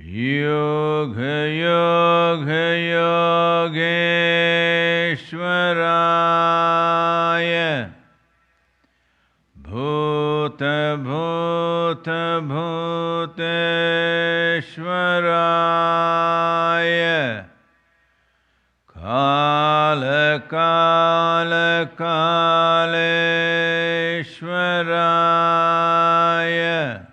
Yoga Yoga Yogeshwaraya Bhuta Bhuta Bhuteshwaraya Kala Kala Kaleshwaraya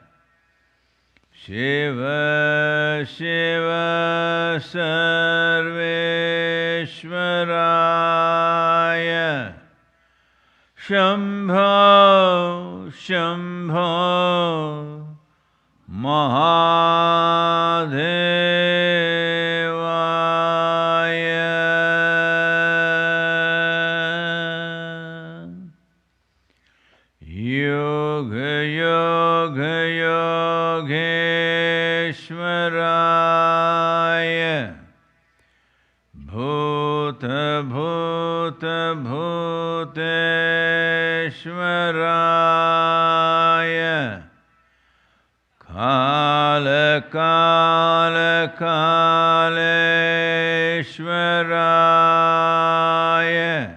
Shiva Shiva Sarveshwaraya Shambho Shambho Mahadevaya Yoga Yoga Yogeshwaraya Bhuta Bhuta Bhuteshwaraya Kala Kala Kaleshwaraya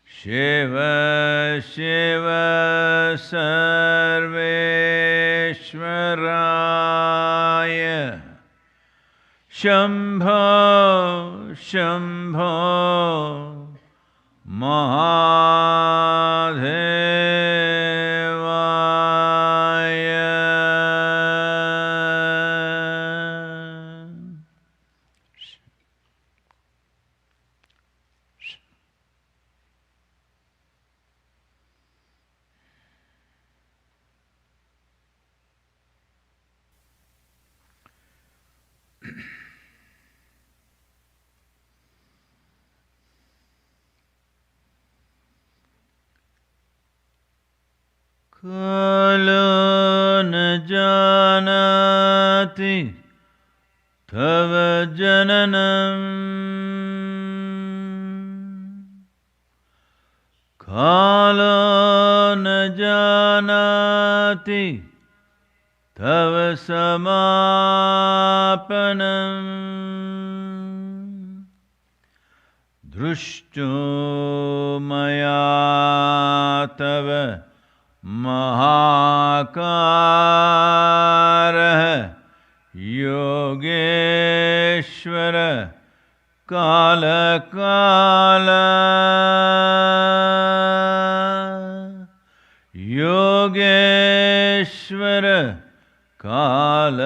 Shiva Shiva Sarveshwaraya Shambho Shambho Mahadevaya Kalo न जानति तव जननम् कालो न जानति तव समापनम् दृष्टो मया तव महाकारः योगेश्वर काल योगेश्वर काल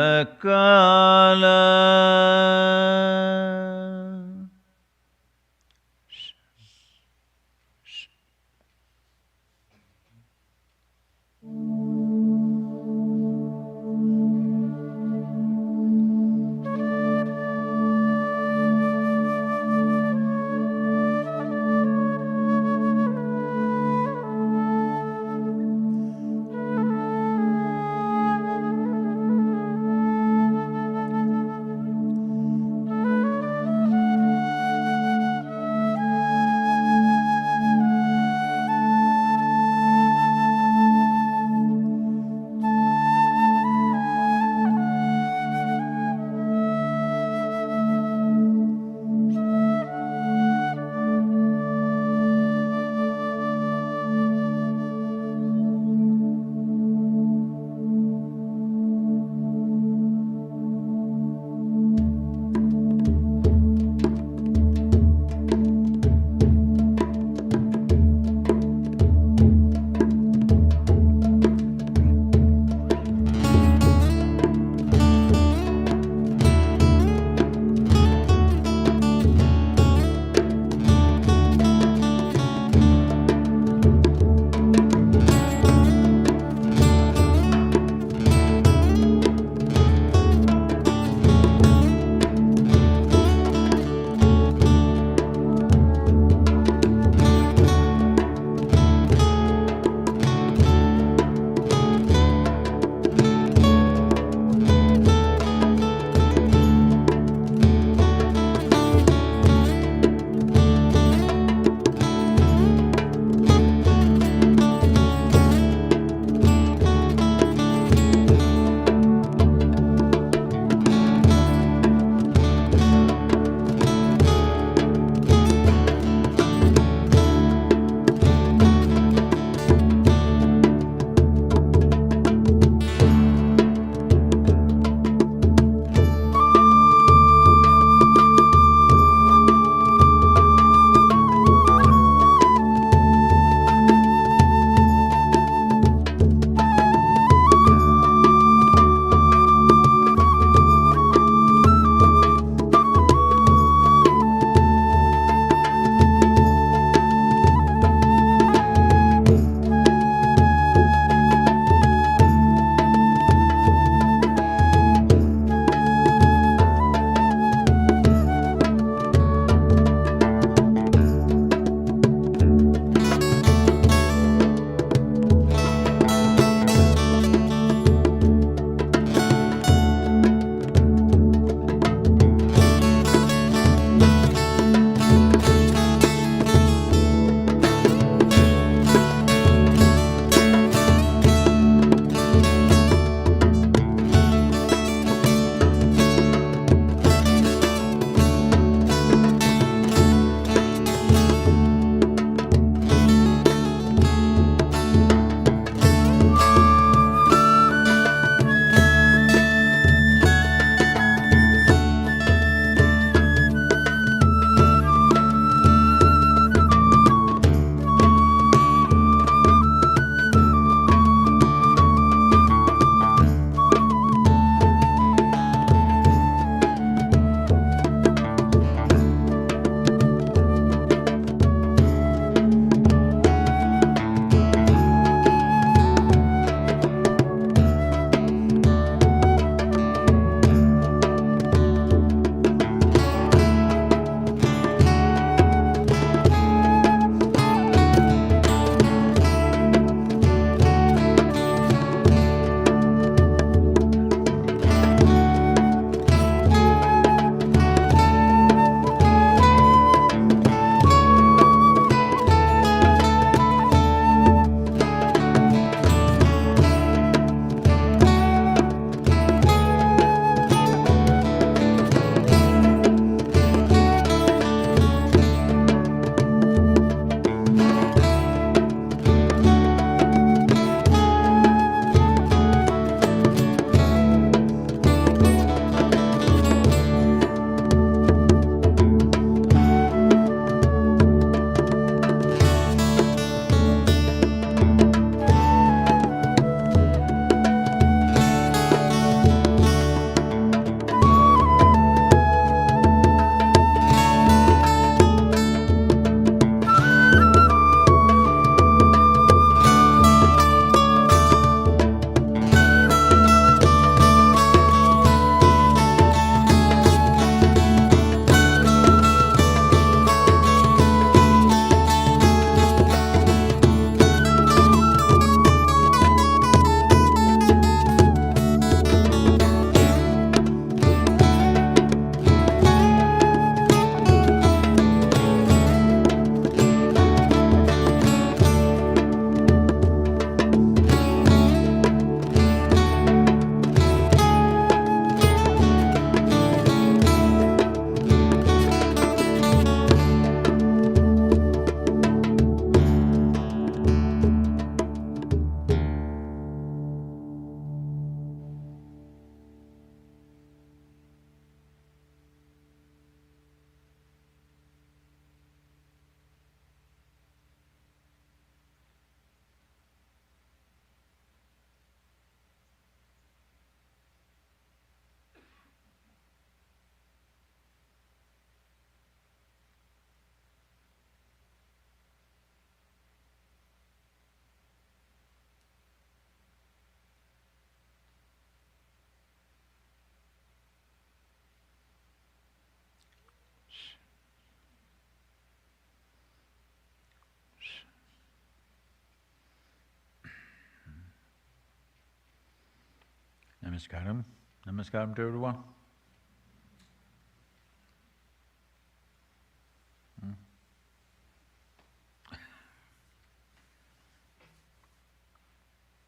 Namaskaram. Namaskaram to everyone.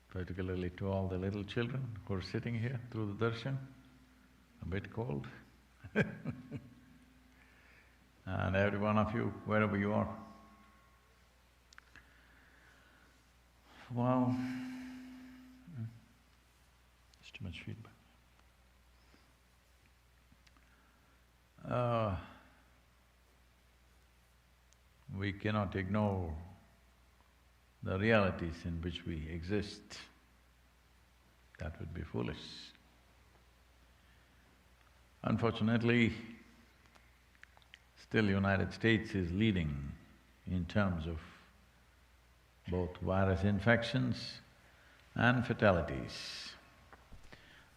Particularly to all the little children who are sitting here through the darshan, a bit cold. And every one of you, wherever you are. Well, there's too much feedback. We cannot ignore the realities in which we exist. That would be foolish. Unfortunately, still United States is leading in terms of both virus infections and fatalities.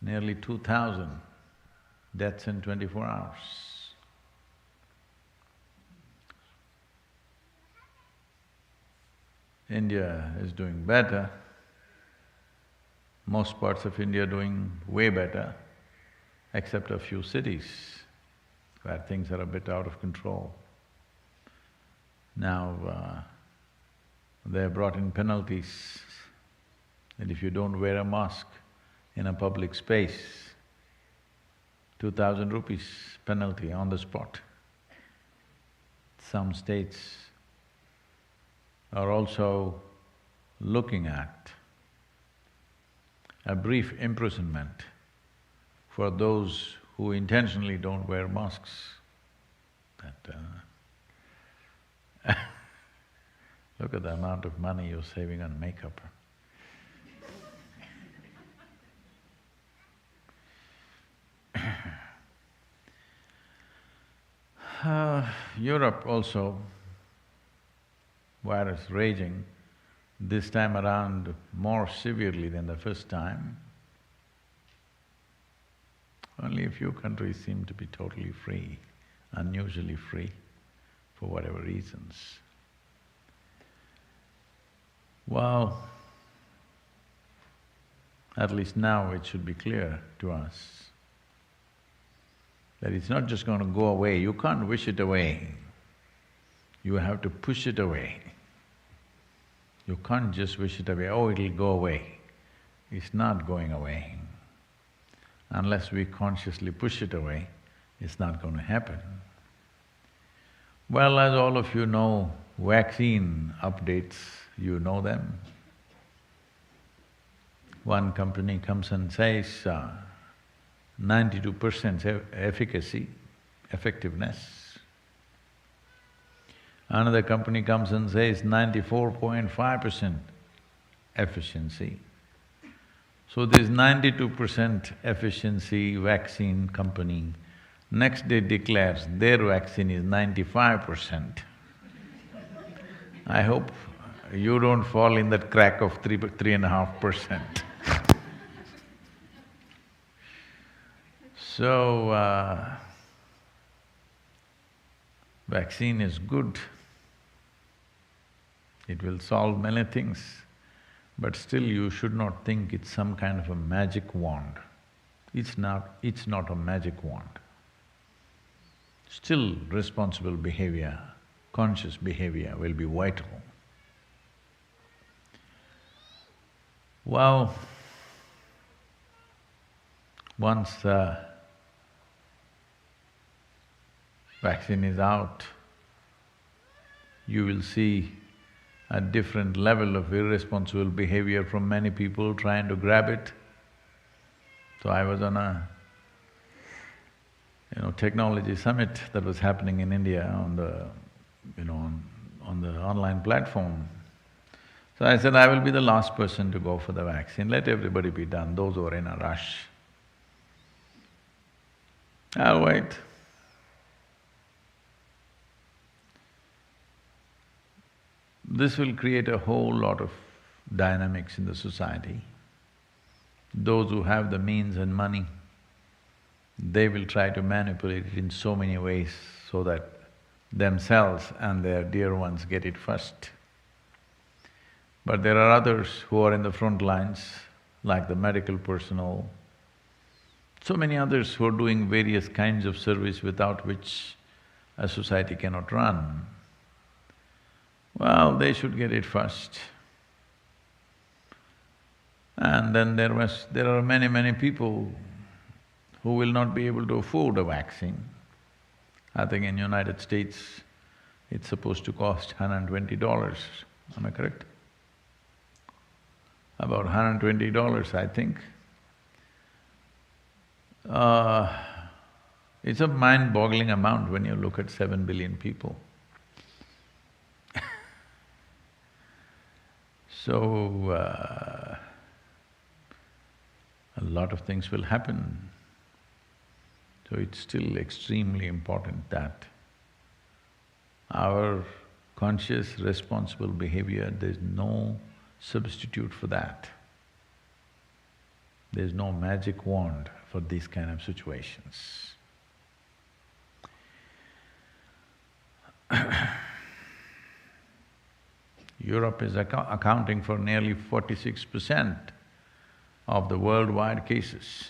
Nearly 2,000 deaths in 24 hours. India is doing better. Most parts of India are doing way better, except a few cities where things are a bit out of control. Now, they have brought in penalties that if you don't wear a mask in a public space, 2,000 rupees penalty on the spot. Some states are also looking at a brief imprisonment for those who intentionally don't wear masks. Look at the amount of money you're saving on makeup. Europe also, virus raging, this time around more severely than the first time. Only a few countries seem to be totally free, unusually free, for whatever reasons. Well, at least now it should be clear to us that it's not just going to go away. You can't wish it away. You have to push it away. You can't just wish it away, oh, it'll go away. It's not going away. Unless we consciously push it away, it's not going to happen. Well, as all of you know, vaccine updates, you know them. One company comes and says 92% efficacy, effectiveness. Another company comes and says 94.5% efficiency. So this 92% efficiency vaccine company next day declares their vaccine is 95%. I hope you don't fall in that crack of 3.5%. So, vaccine is good. It will solve many things, but still you should not think it's some kind of a magic wand. It's not a magic wand. Still responsible behavior, conscious behavior will be vital. Well, once the vaccine is out, you will see a different level of irresponsible behavior from many people trying to grab it. So I was on a technology summit that was happening in India on the on the online platform. So I said, I will be the last person to go for the vaccine, let everybody be done, those who are in a rush. I'll wait. This will create a whole lot of dynamics in the society. Those who have the means and money, they will try to manipulate it in so many ways so that themselves and their dear ones get it first. But there are others who are in the front lines, like the medical personnel, so many others who are doing various kinds of service without which a society cannot run. Well, they should get it first. And then there are many people who will not be able to afford a vaccine. I think in United States, it's supposed to cost $120, am I correct? About $120, I think. It's a mind-boggling amount when you look at 7 billion people. So, a lot of things will happen. So it's still extremely important that our conscious, responsible behavior, there's no substitute for that. There's no magic wand for these kind of situations. Europe is accounting for nearly 46% of the worldwide cases.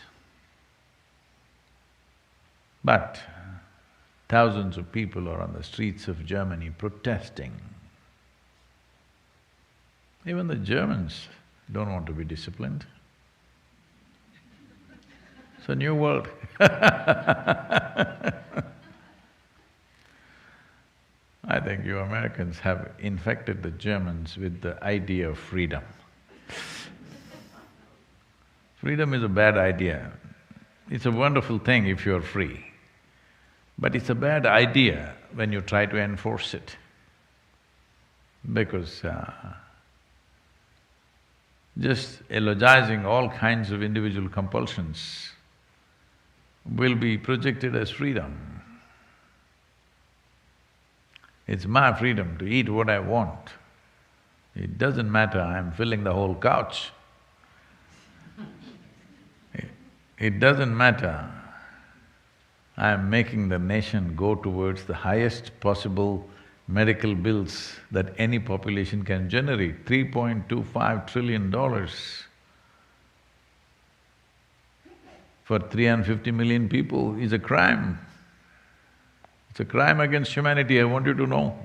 But thousands of people are on the streets of Germany protesting. Even the Germans don't want to be disciplined. It's a new world. I think you Americans have infected the Germans with the idea of freedom. Freedom is a bad idea. It's a wonderful thing if you're free, but it's a bad idea when you try to enforce it, because just elogizing all kinds of individual compulsions will be projected as freedom. It's my freedom to eat what I want. It doesn't matter I'm filling the whole couch. It doesn't matter I'm making the nation go towards the highest possible medical bills that any population can generate, $3.25 trillion for 350 million people is a crime. It's a crime against humanity, I want you to know.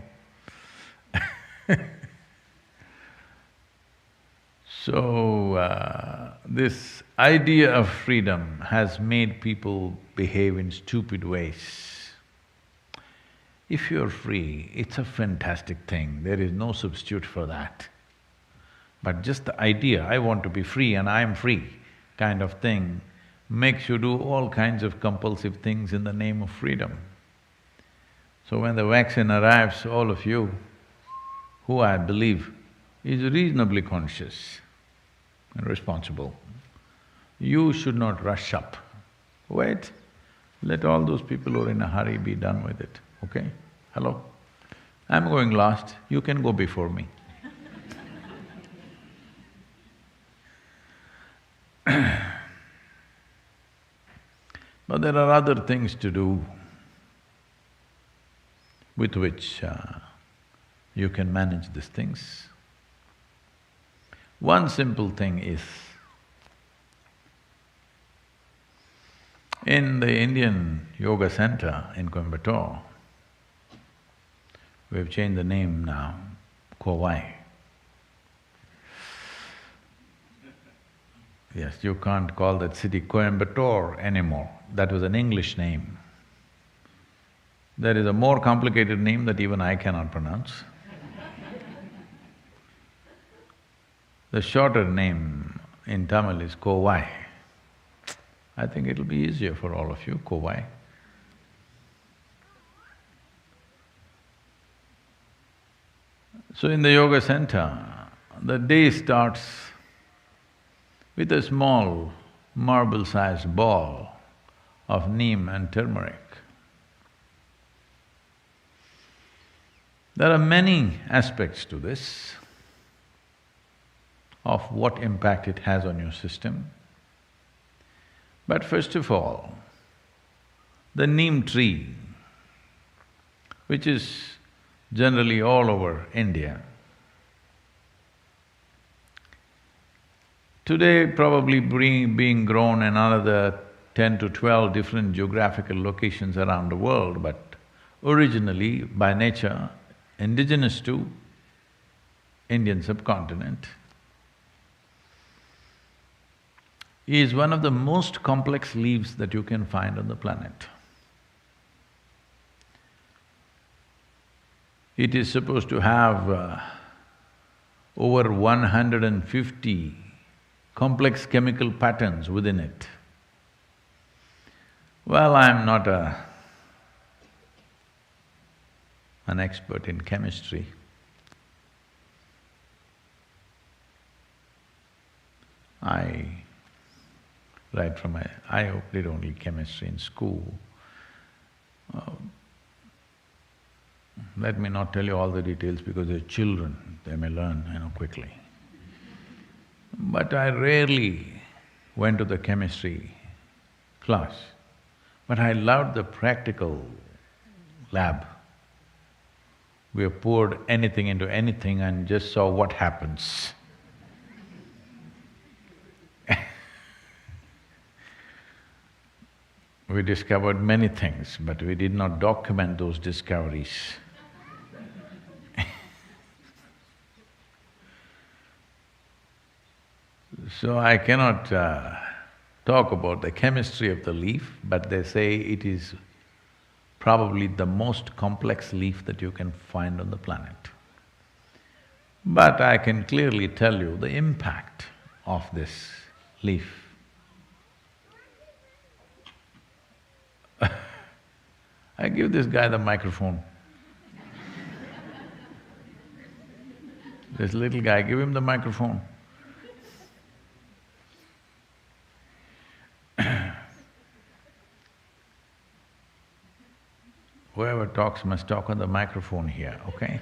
So, this idea of freedom has made people behave in stupid ways. If you're free, it's a fantastic thing, there is no substitute for that. But just the idea, I want to be free and I'm free kind of thing makes you do all kinds of compulsive things in the name of freedom. So when the vaccine arrives, all of you, who I believe is reasonably conscious and responsible, you should not rush up. Wait, let all those people who are in a hurry be done with it, okay? Hello? I'm going last, you can go before me. But there are other things to do with which you can manage these things. One simple thing is, in the Indian Yoga Center in Coimbatore, we've changed the name now, Kovai. Yes, you can't call that city Coimbatore anymore, that was an English name. There is a more complicated name that even I cannot pronounce. The shorter name in Tamil is Kovai. I think it'll be easier for all of you, Kovai. So in the yoga center, the day starts with a small marble-sized ball of neem and turmeric. There are many aspects to this, of what impact it has on your system. But first of all, the neem tree, which is generally all over India, today probably being grown in another 10 to 12 different geographical locations around the world, but originally, by nature, indigenous to Indian subcontinent, is one of the most complex leaves that you can find on the planet. It is supposed to have over 150 complex chemical patterns within it. Well, I'm not an expert in chemistry. Right from I did only chemistry in school. Let me not tell you all the details because they're children, they may learn, quickly. But I rarely went to the chemistry class, but I loved the practical lab. We have poured anything into anything and just saw what happens. We discovered many things, but we did not document those discoveries. So I cannot talk about the chemistry of the leaf, but they say it is probably the most complex leaf that you can find on the planet. But I can clearly tell you the impact of this leaf. I give this guy the microphone. This little guy, give him the microphone. Whoever talks must talk on the microphone here, okay?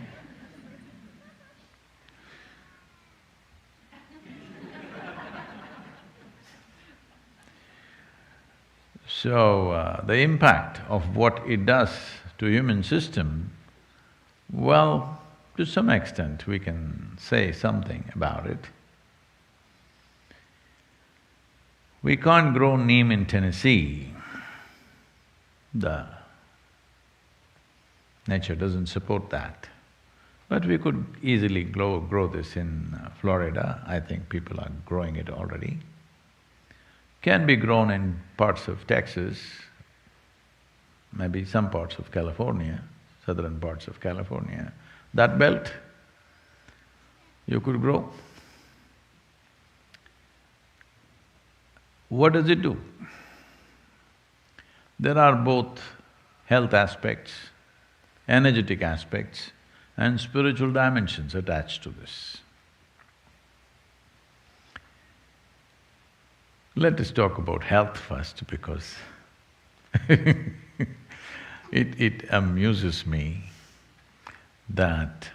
So, the impact of what it does to human system, well, to some extent we can say something about it. We can't grow neem in Tennessee. The nature doesn't support that. But we could easily grow this in Florida. I think people are growing it already. Can be grown in parts of Texas, maybe some parts of California, southern parts of California. That belt, you could grow. What does it do? There are both health aspects, energetic aspects, and spiritual dimensions attached to this. Let us talk about health first because it amuses me that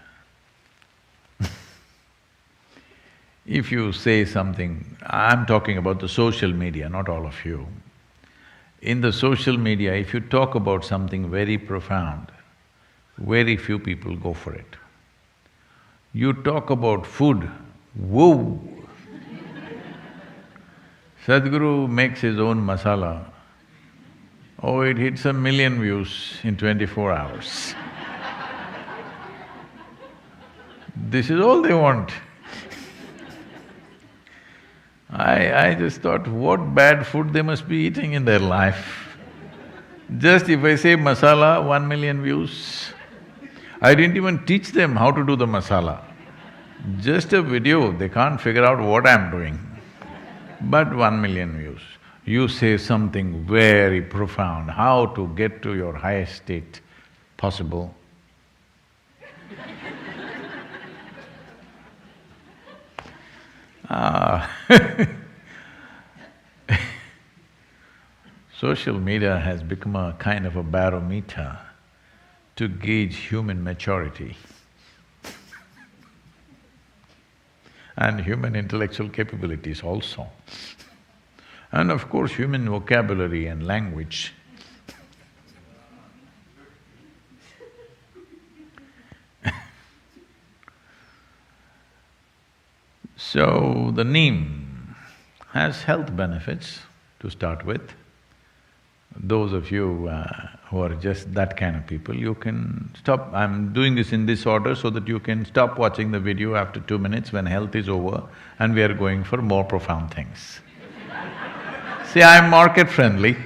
if you say something… I'm talking about the social media, not all of you. In the social media, if you talk about something very profound, very few people go for it. You talk about food, whoa! Sadhguru makes his own masala. Oh, it hits 1 million views in 24 hours. This is all they want. I just thought, what bad food they must be eating in their life. Just if I say masala, 1 million views. I didn't even teach them how to do the masala. Just a video, they can't figure out what I'm doing. But 1 million views. You say something very profound, how to get to your highest state possible. Social media has become a kind of a barometer to gauge human maturity and human intellectual capabilities also. And of course, human vocabulary and language. So, the neem has health benefits to start with. those of you who are just that kind of people, you can stop… I'm doing this in this order so that you can stop watching the video after 2 minutes when health is over and we are going for more profound things. See, I'm market friendly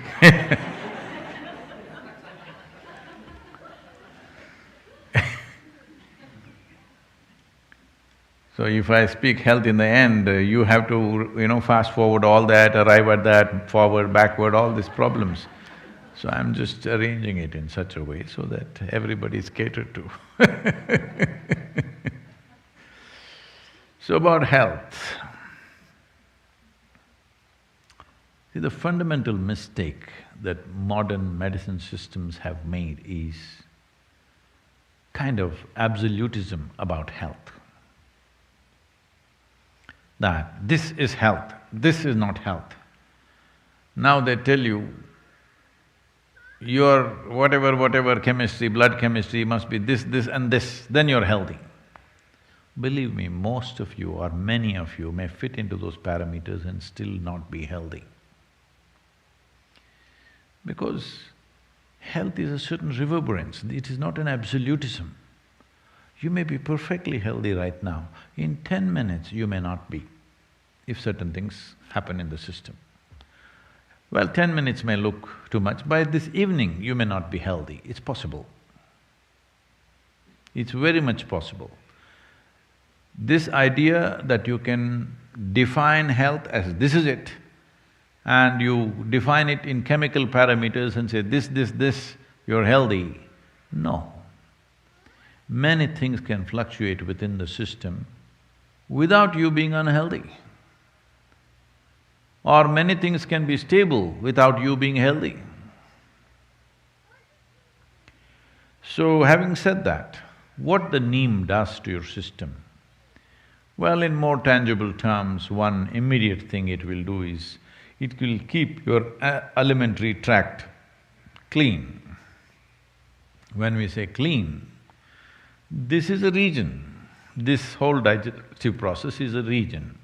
So if I speak health in the end, you have to, fast forward all that, arrive at that, forward, backward, all these problems. So I'm just arranging it in such a way so that everybody is catered to So about health. See, the fundamental mistake that modern medicine systems have made is kind of absolutism about health. That this is health, this is not health. Now they tell you, your whatever chemistry, blood chemistry must be this, this and this, then you're healthy. Believe me, most of you or many of you may fit into those parameters and still not be healthy. Because health is a certain reverberance, it is not an absolutism. You may be perfectly healthy right now, in 10 minutes you may not be, if certain things happen in the system. Well, 10 minutes may look too much, by this evening you may not be healthy, it's possible. It's very much possible. This idea that you can define health as this is it, and you define it in chemical parameters and say this, you're healthy. No. Many things can fluctuate within the system without you being unhealthy. Or many things can be stable without you being healthy. So having said that, what the neem does to your system? Well, in more tangible terms, one immediate thing it will do is, it will keep your alimentary tract clean. When we say clean, this is a region, this whole digestive process is a region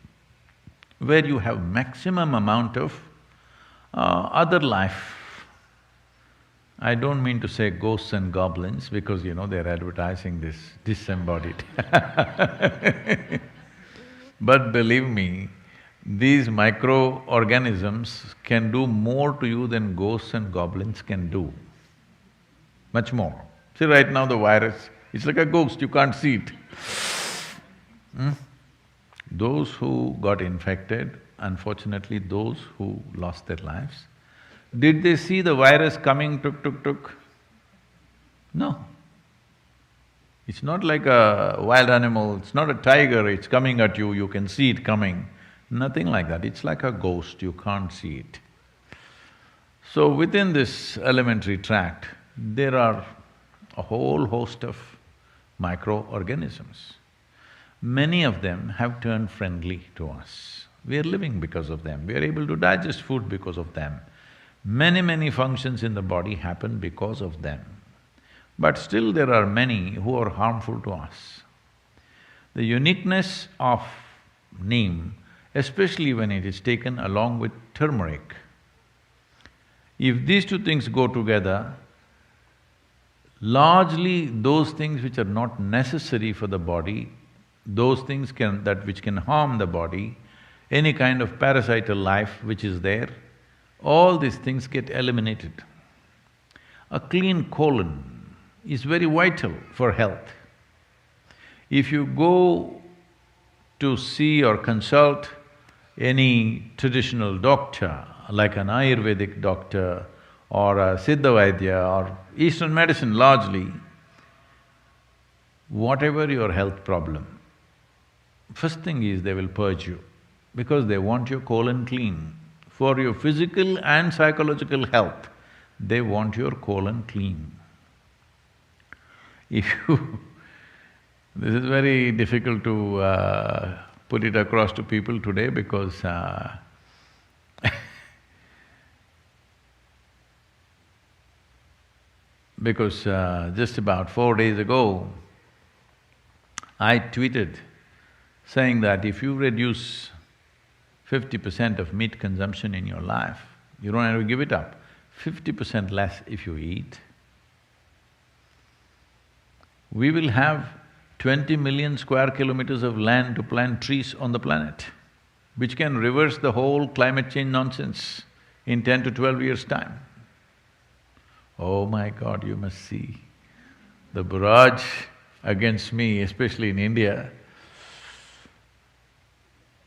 where you have maximum amount of other life. I don't mean to say ghosts and goblins because, they're advertising this disembodied But believe me, these microorganisms can do more to you than ghosts and goblins can do, much more. See, right now the virus, it's like a ghost, you can't see it. Those who got infected, unfortunately those who lost their lives, did they see the virus coming tuk? No. It's not like a wild animal, it's not a tiger, it's coming at you, you can see it coming. Nothing like that, it's like a ghost, you can't see it. So within this elementary tract, there are a whole host of microorganisms. Many of them have turned friendly to us. We are living because of them, we are able to digest food because of them. Many functions in the body happen because of them. But still there are many who are harmful to us. The uniqueness of neem, especially when it is taken along with turmeric, if these two things go together, largely those things which are not necessary for the body, those things which can harm the body, any kind of parasital life which is there, all these things get eliminated. A clean colon is very vital for health. If you go to see or consult any traditional doctor, like an Ayurvedic doctor or a Siddha Vaidya or Eastern medicine largely, whatever your health problem, first thing is they will purge you because they want your colon clean. For your physical and psychological health, they want your colon clean. If you… this is very difficult to put it across to people today because just about 4 days ago, I tweeted saying that if you reduce 50% of meat consumption in your life, you don't have to give it up, 50% less if you eat, we will have 20 million square kilometers of land to plant trees on the planet, which can reverse the whole climate change nonsense in 10 to 12 years' time. Oh my God, you must see the barrage against me, especially in India.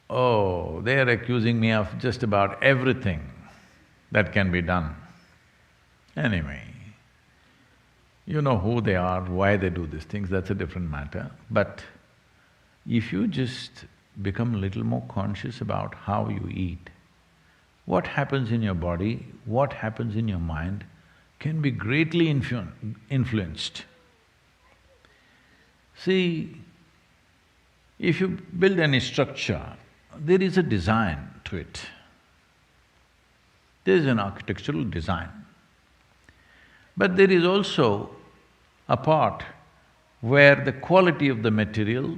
Oh, they are accusing me of just about everything that can be done. Anyway, you know who they are, why they do these things, that's a different matter. But if you just become a little more conscious about how you eat, what happens in your body, what happens in your mind can be greatly influenced. See, if you build any structure, there is a design to it. There is an architectural design. But there is also a part where the quality of the material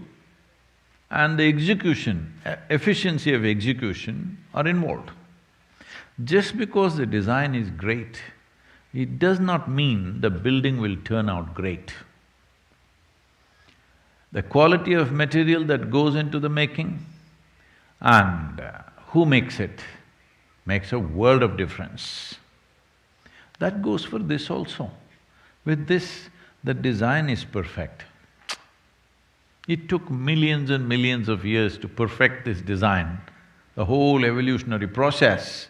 and the execution, efficiency of execution are involved. Just because the design is great, it does not mean the building will turn out great. The quality of material that goes into the making and who makes it makes a world of difference. That goes for this also. With this, the design is perfect. It took millions and millions of years to perfect this design. The whole evolutionary process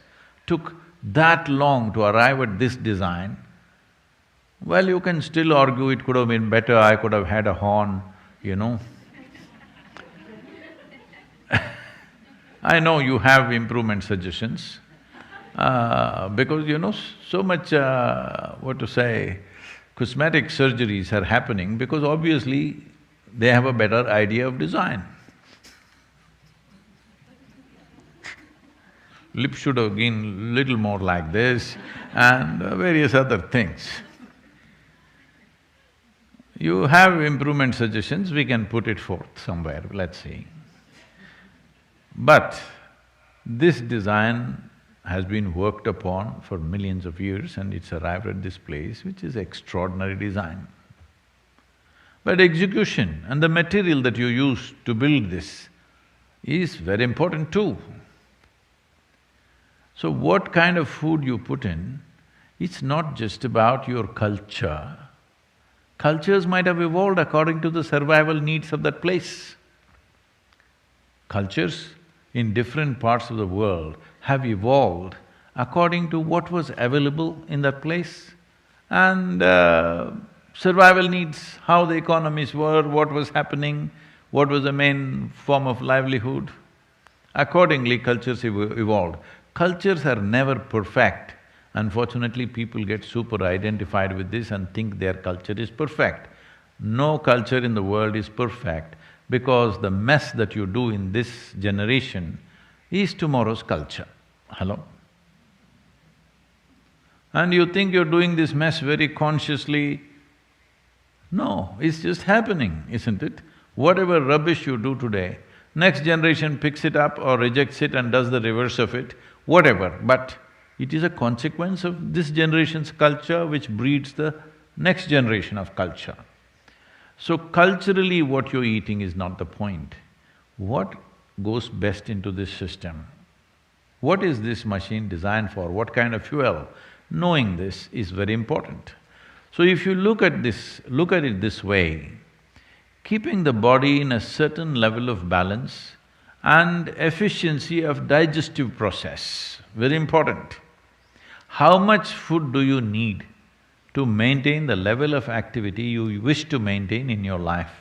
took that long to arrive at this design. Well, you can still argue it could have been better, I could have had a horn, you know. I know you have improvement suggestions, because you know, so much, what to say, cosmetic surgeries are happening because obviously they have a better idea of design. Lips should have been little more like this and various other things. You have improvement suggestions, we can put it forth somewhere, let's see. But this design has been worked upon for millions of years and it's arrived at this place, which is extraordinary design. But execution and the material that you use to build this is very important too. So what kind of food you put in, it's not just about your culture. Cultures might have evolved according to the survival needs of that place. Cultures in different parts of the world have evolved according to what was available in that place and survival needs, how the economies were, what was happening, what was the main form of livelihood. Accordingly, cultures evolved. Cultures are never perfect. Unfortunately, people get super identified with this and think their culture is perfect. No culture in the world is perfect because the mess that you do in this generation is tomorrow's culture. Hello? And you think you're doing this mess very consciously. No, it's just happening, isn't it? Whatever rubbish you do today, next generation picks it up or rejects it and does the reverse of it, whatever, but it is a consequence of this generation's culture which breeds the next generation of culture. So culturally what you're eating is not the point. What goes best into this system? What is this machine designed for? What kind of fuel? Knowing this is very important. So if you look at it this way, keeping the body in a certain level of balance and efficiency of digestive process, very important. How much food do you need to maintain the level of activity you wish to maintain in your life?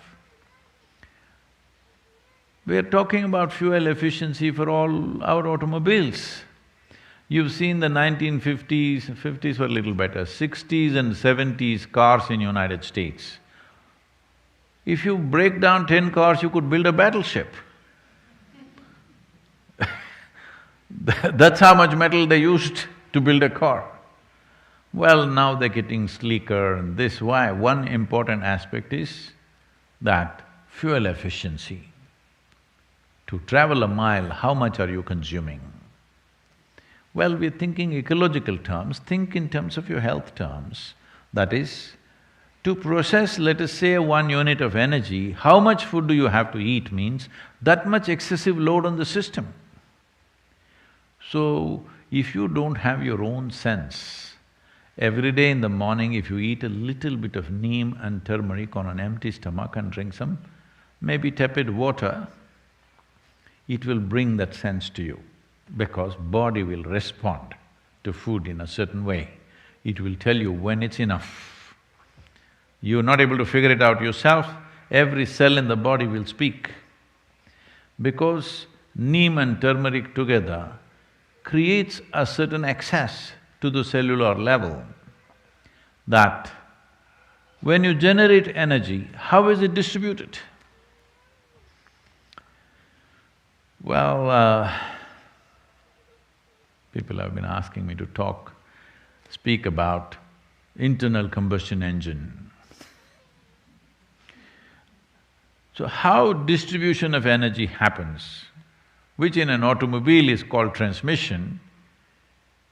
We are talking about fuel efficiency for all our automobiles. You've seen the 1950s, 50s were a little better, 60s and 70s cars in United States. If you break down 10 cars, you could build a battleship. That's how much metal they used to build a car. Well, now they're getting sleeker and this. Why? One important aspect is that fuel efficiency. To travel a mile, how much are you consuming? Well, we're thinking ecological terms, think in terms of your health terms. That is, to process, let us say, 1 unit of energy, how much food do you have to eat means that much excessive load on the system. So, if you don't have your own sense, every day in the morning if you eat a little bit of neem and turmeric on an empty stomach and drink some maybe tepid water, it will bring that sense to you because body will respond to food in a certain way. It will tell you when it's enough. You're not able to figure it out yourself, every cell in the body will speak. Because neem and turmeric together creates a certain access to the cellular level that when you generate energy, how is it distributed? Well, people have been asking me to speak about internal combustion engine. So how distribution of energy happens, which in an automobile is called transmission,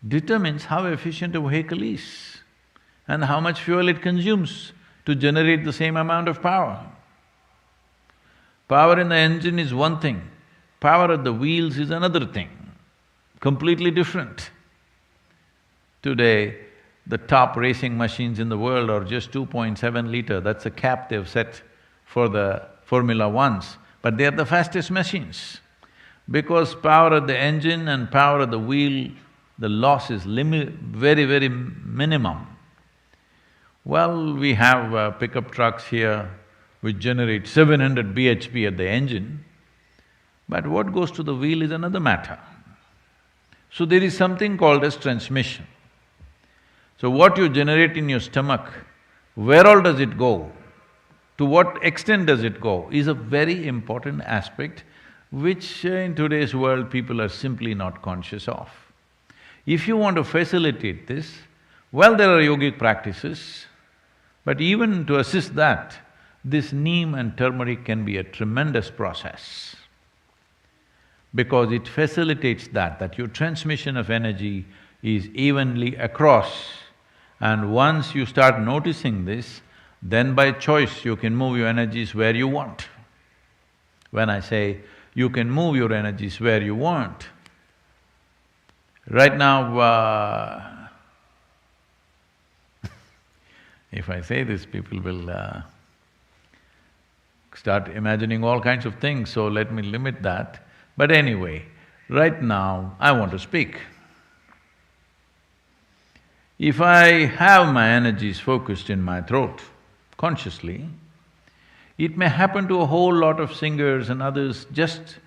determines how efficient a vehicle is and how much fuel it consumes to generate the same amount of power. Power in the engine is one thing, power at the wheels is another thing, completely different. Today, the top racing machines in the world are just 2.7 liter, that's a cap they've set for the Formula Ones, but they are the fastest machines. Because power at the engine and power at the wheel, the loss is very minimum. Well, we have pickup trucks here which generate 700 bhp at the engine, but what goes to the wheel is another matter. So there is something called as transmission. So what you generate in your stomach, where all does it go? To what extent does it go is a very important aspect which in today's world people are simply not conscious of. If you want to facilitate this, well, there are yogic practices, but even to assist that, this neem and turmeric can be a tremendous process because it facilitates that your transmission of energy is evenly across. And once you start noticing this, then by choice you can move your energies where you want. When I say you can move your energies where you want, right now, if I say this, people will start imagining all kinds of things, so let me limit that. But anyway, right now I want to speak. If I have my energies focused in my throat, consciously, it may happen to a whole lot of singers and others just,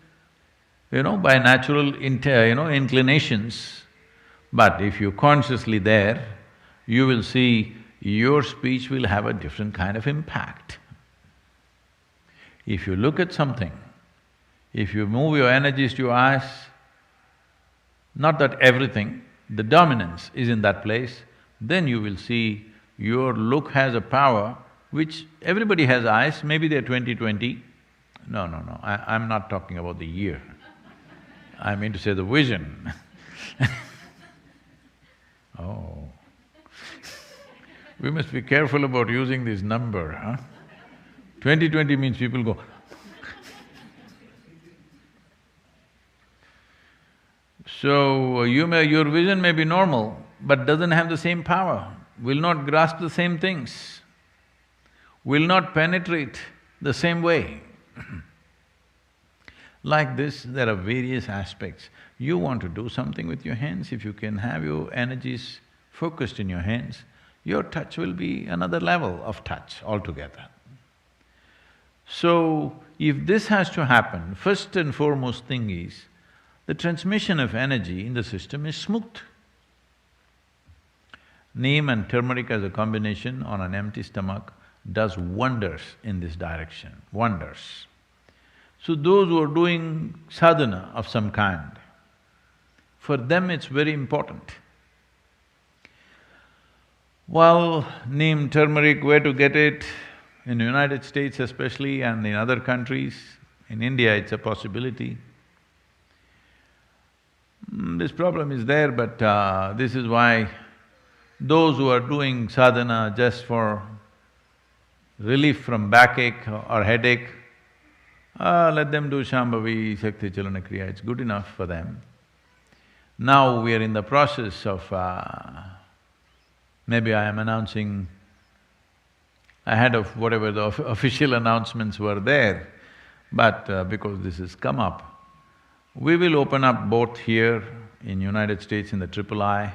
by natural inclinations. But if you're consciously there, you will see your speech will have a different kind of impact. If you look at something, if you move your energies to your eyes, not that everything, the dominance is in that place, then you will see your look has a power which everybody has eyes, maybe they're 20/20. No, I'm not talking about the year. I mean to say the vision. Oh. We must be careful about using this number, huh? 20/20 means people go So, your vision may be normal, but doesn't have the same power, will not grasp the same things, will not penetrate the same way. Like this, there are various aspects. You want to do something with your hands, if you can have your energies focused in your hands, your touch will be another level of touch altogether. So, if this has to happen, first and foremost thing is, the transmission of energy in the system is smooth. Neem and turmeric as a combination on an empty stomach does wonders in this direction, wonders. So those who are doing sadhana of some kind, for them it's very important. Well, neem, turmeric, where to get it? In the United States especially and in other countries, in India it's a possibility. This problem is there, but this is why those who are doing sadhana just for relief from backache or headache, let them do Shambhavi, Shakti Chalana Kriya, it's good enough for them. Now we are in the process of… maybe I am announcing ahead of whatever the official announcements were there, but because this has come up, we will open up both here in United States in the III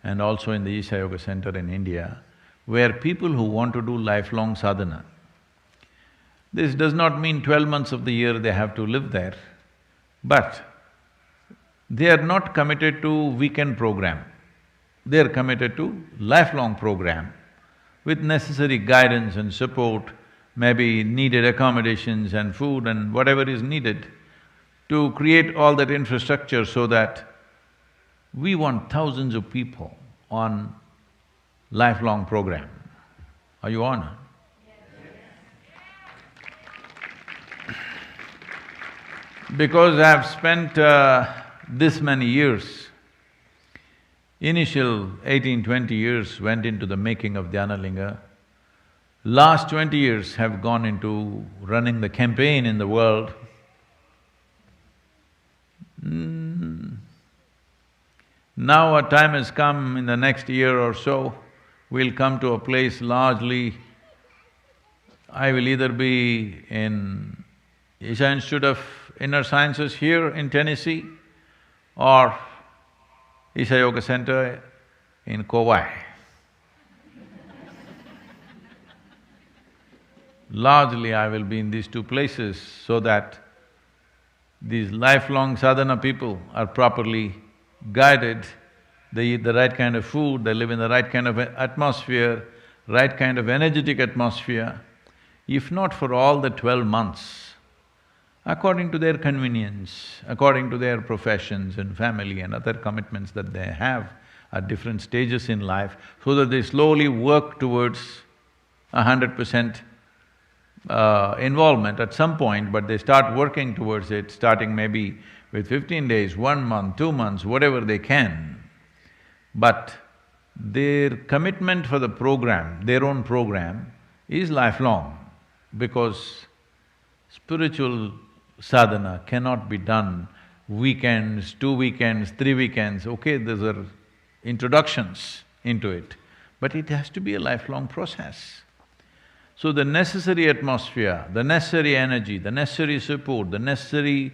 and also in the Isha Yoga Center in India, where people who want to do lifelong sadhana. This does not mean 12 months of the year they have to live there, but they are not committed to weekend program. They are committed to lifelong program with necessary guidance and support, maybe needed accommodations and food and whatever is needed to create all that infrastructure so that we want thousands of people on lifelong program. Are you on? Because I've spent this many years, initial 18-20 years went into the making of Dhyanalinga. Last 20 years have gone into running the campaign in the world. Now a time has come, in the next year or so, we'll come to a place largely… I will either be in Isha Institute of Inner Sciences here in Tennessee or Isha Yoga Center in Kauai. Largely I will be in these two places so that these lifelong sadhana people are properly guided, they eat the right kind of food, they live in the right kind of atmosphere, right kind of energetic atmosphere. If not for all the 12 months, according to their convenience, according to their professions and family and other commitments that they have at different stages in life, so that they slowly work towards 100% involvement at some point, but they start working towards it, starting maybe with 15 days, 1 month, 2 months, whatever they can. But their commitment for the program, their own program, is lifelong, because spiritual sadhana cannot be done weekends, 2 weekends, 3 weekends, okay, those are introductions into it, but it has to be a lifelong process. So the necessary atmosphere, the necessary energy, the necessary support, the necessary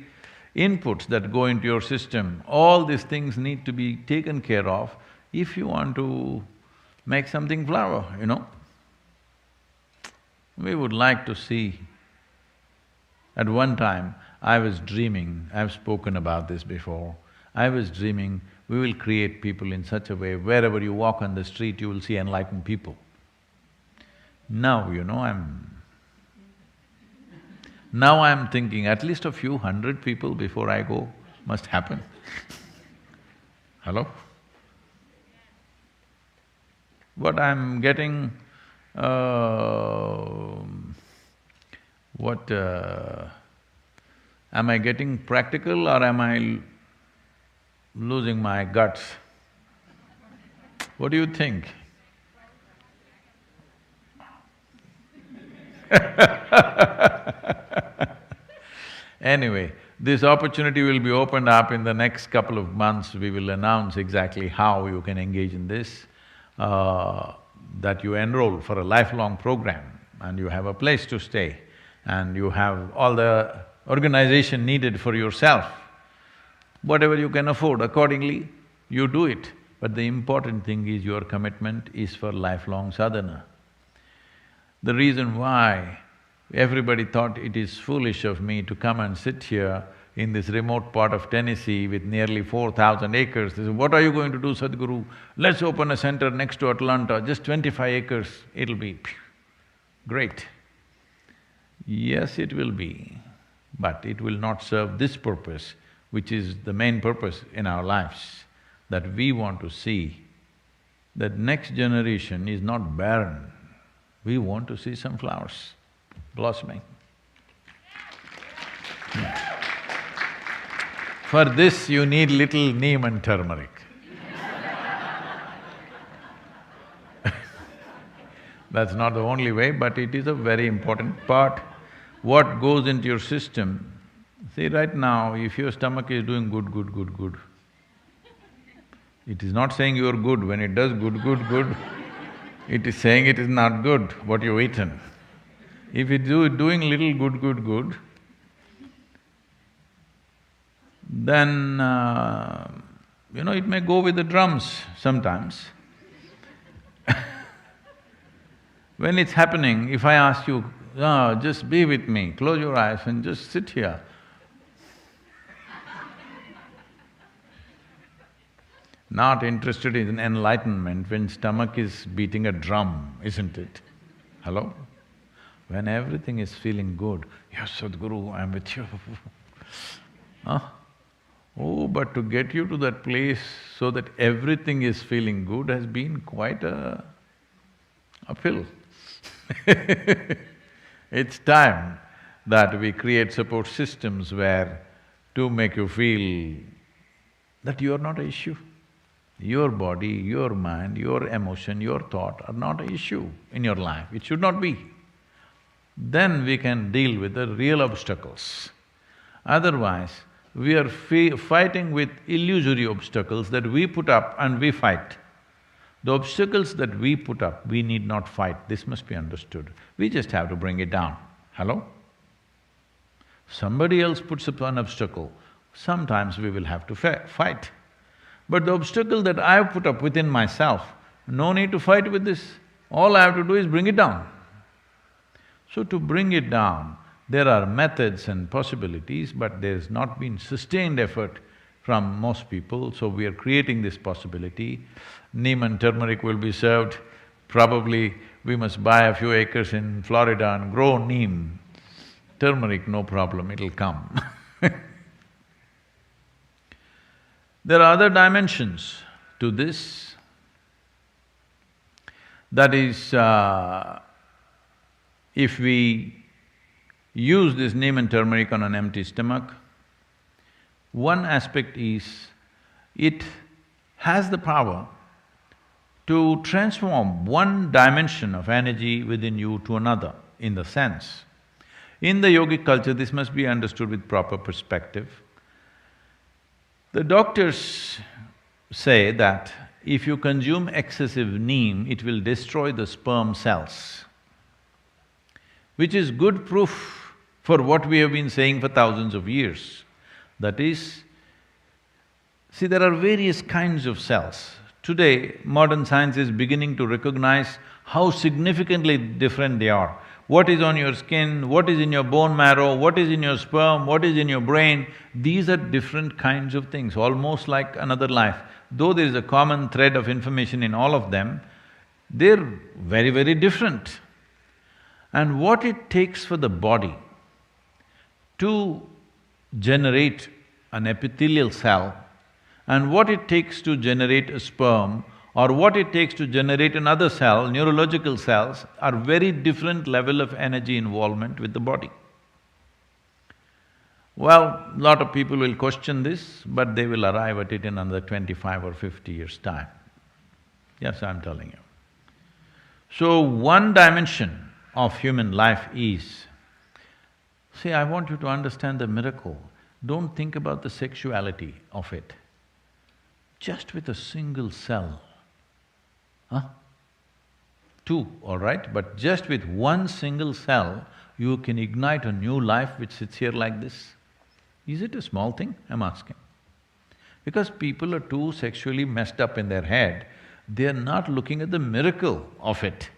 inputs that go into your system, all these things need to be taken care of if you want to make something flower, you know. We would like to see… At one time, I was dreaming, I've spoken about this before, I was dreaming we will create people in such a way, wherever you walk on the street, you will see enlightened people. Now, you know, now I'm thinking at least a few hundred people before I go must happen. Hello? What I'm getting… am I getting practical or am I losing my guts? What do you think? Anyway, this opportunity will be opened up in the next couple of months. We will announce exactly how you can engage in this, that you enroll for a lifelong program and you have a place to stay and you have all the organization needed for yourself. Whatever you can afford, accordingly, you do it. But the important thing is your commitment is for lifelong sadhana. The reason why everybody thought it is foolish of me to come and sit here in this remote part of Tennessee with nearly 4,000 acres. They said, "What are you going to do, Sadhguru? Let's open a center next to Atlanta, just 25 acres, it'll be great." Yes, it will be, but it will not serve this purpose, which is the main purpose in our lives, that we want to see that next generation is not barren. We want to see some flowers blossoming. For this, you need little neem and turmeric. That's not the only way, but it is a very important part. What goes into your system… See, right now, if your stomach is doing good, it is not saying you're good. When it does good, it is saying it is not good, what you've eaten. If it's doing little good, then, it may go with the drums sometimes. When it's happening, if I ask you, just be with me, close your eyes and just sit here. Not interested in enlightenment when stomach is beating a drum, isn't it? Hello? When everything is feeling good, yes, Sadhguru, I'm with you. Huh? Oh, but to get you to that place so that everything is feeling good has been quite a uphill. It's time that we create support systems where to make you feel that you are not an issue. Your body, your mind, your emotion, your thought are not an issue in your life, it should not be. Then we can deal with the real obstacles. Otherwise, we are fighting with illusory obstacles that we put up and we fight. The obstacles that we put up, we need not fight, this must be understood. We just have to bring it down. Hello? Somebody else puts up an obstacle, sometimes we will have to fight. But the obstacle that I've put up within myself, no need to fight with this. All I have to do is bring it down. So to bring it down, there are methods and possibilities, but there's not been sustained effort from most people, so we are creating this possibility. Neem and turmeric will be served. Probably we must buy a few acres in Florida and grow neem. Turmeric, no problem, it'll come. There are other dimensions to this. That is, if we use this neem and turmeric on an empty stomach, one aspect is, it has the power to transform one dimension of energy within you to another, in the sense. In the yogic culture, this must be understood with proper perspective. The doctors say that if you consume excessive neem, it will destroy the sperm cells, which is good proof for what we have been saying for thousands of years. That is, see, there are various kinds of cells. Today, modern science is beginning to recognize how significantly different they are. What is on your skin, what is in your bone marrow, what is in your sperm, what is in your brain, these are different kinds of things, almost like another life. Though there is a common thread of information in all of them, they're very different. And what it takes for the body to generate an epithelial cell, and what it takes to generate a sperm, or what it takes to generate another cell, neurological cells, are very different level of energy involvement with the body. Well, lot of people will question this, but they will arrive at it in another 25 or 50 years' time. Yes, I'm telling you. So, one dimension of human life is… See, I want you to understand the miracle. Don't think about the sexuality of it. Just with a single cell, two, all right, but just with one single cell, you can ignite a new life which sits here like this. Is it a small thing? I'm asking. Because people are too sexually messed up in their head, they're not looking at the miracle of it.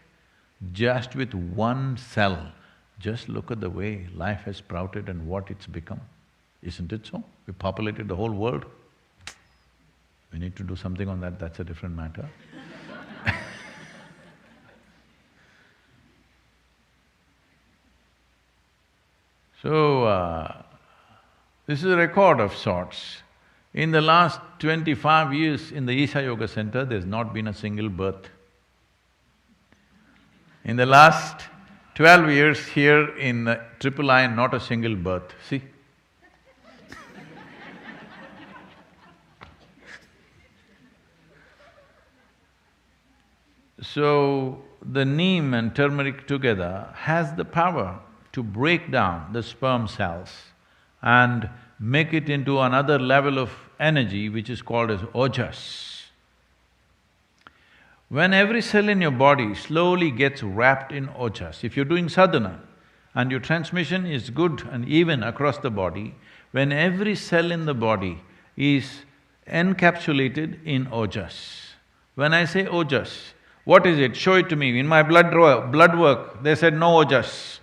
Just with one cell, just look at the way life has sprouted and what it's become. Isn't it so? We populated the whole world. We need to do something on that, that's a different matter. So, this is a record of sorts. In the last 25 years in the Isha Yoga Center, there's not been a single birth. In the last 12 years here in Triple I, not a single birth, see? So, the neem and turmeric together has the power to break down the sperm cells and make it into another level of energy which is called as ojas. When every cell in your body slowly gets wrapped in ojas, if you're doing sadhana and your transmission is good and even across the body, when every cell in the body is encapsulated in ojas. When I say ojas, what is it? Show it to me. In my blood work, they said no ojas.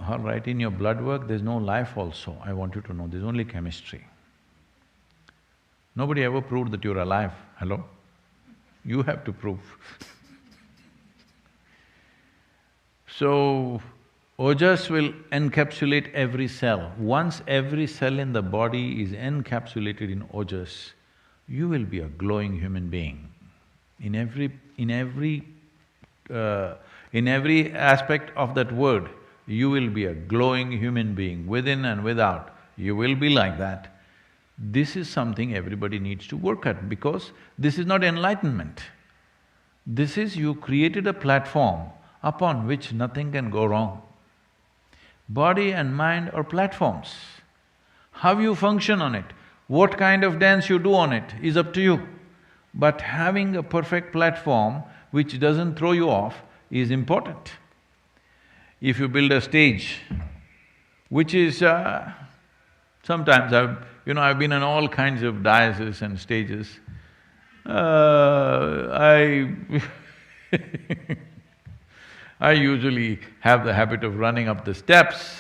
All right, in your blood work, there's no life also, I want you to know, there's only chemistry. Nobody ever proved that you're alive, hello? You have to prove. So, ojas will encapsulate every cell. Once every cell in the body is encapsulated in ojas, you will be a glowing human being. In every aspect of that word, you will be a glowing human being, within and without, you will be like that. This is something everybody needs to work at because this is not enlightenment. This is you created a platform upon which nothing can go wrong. Body and mind are platforms. How you function on it, what kind of dance you do on it is up to you. But having a perfect platform which doesn't throw you off is important. If you build a stage, which is… sometimes I've been on all kinds of dioceses and stages. I I usually have the habit of running up the steps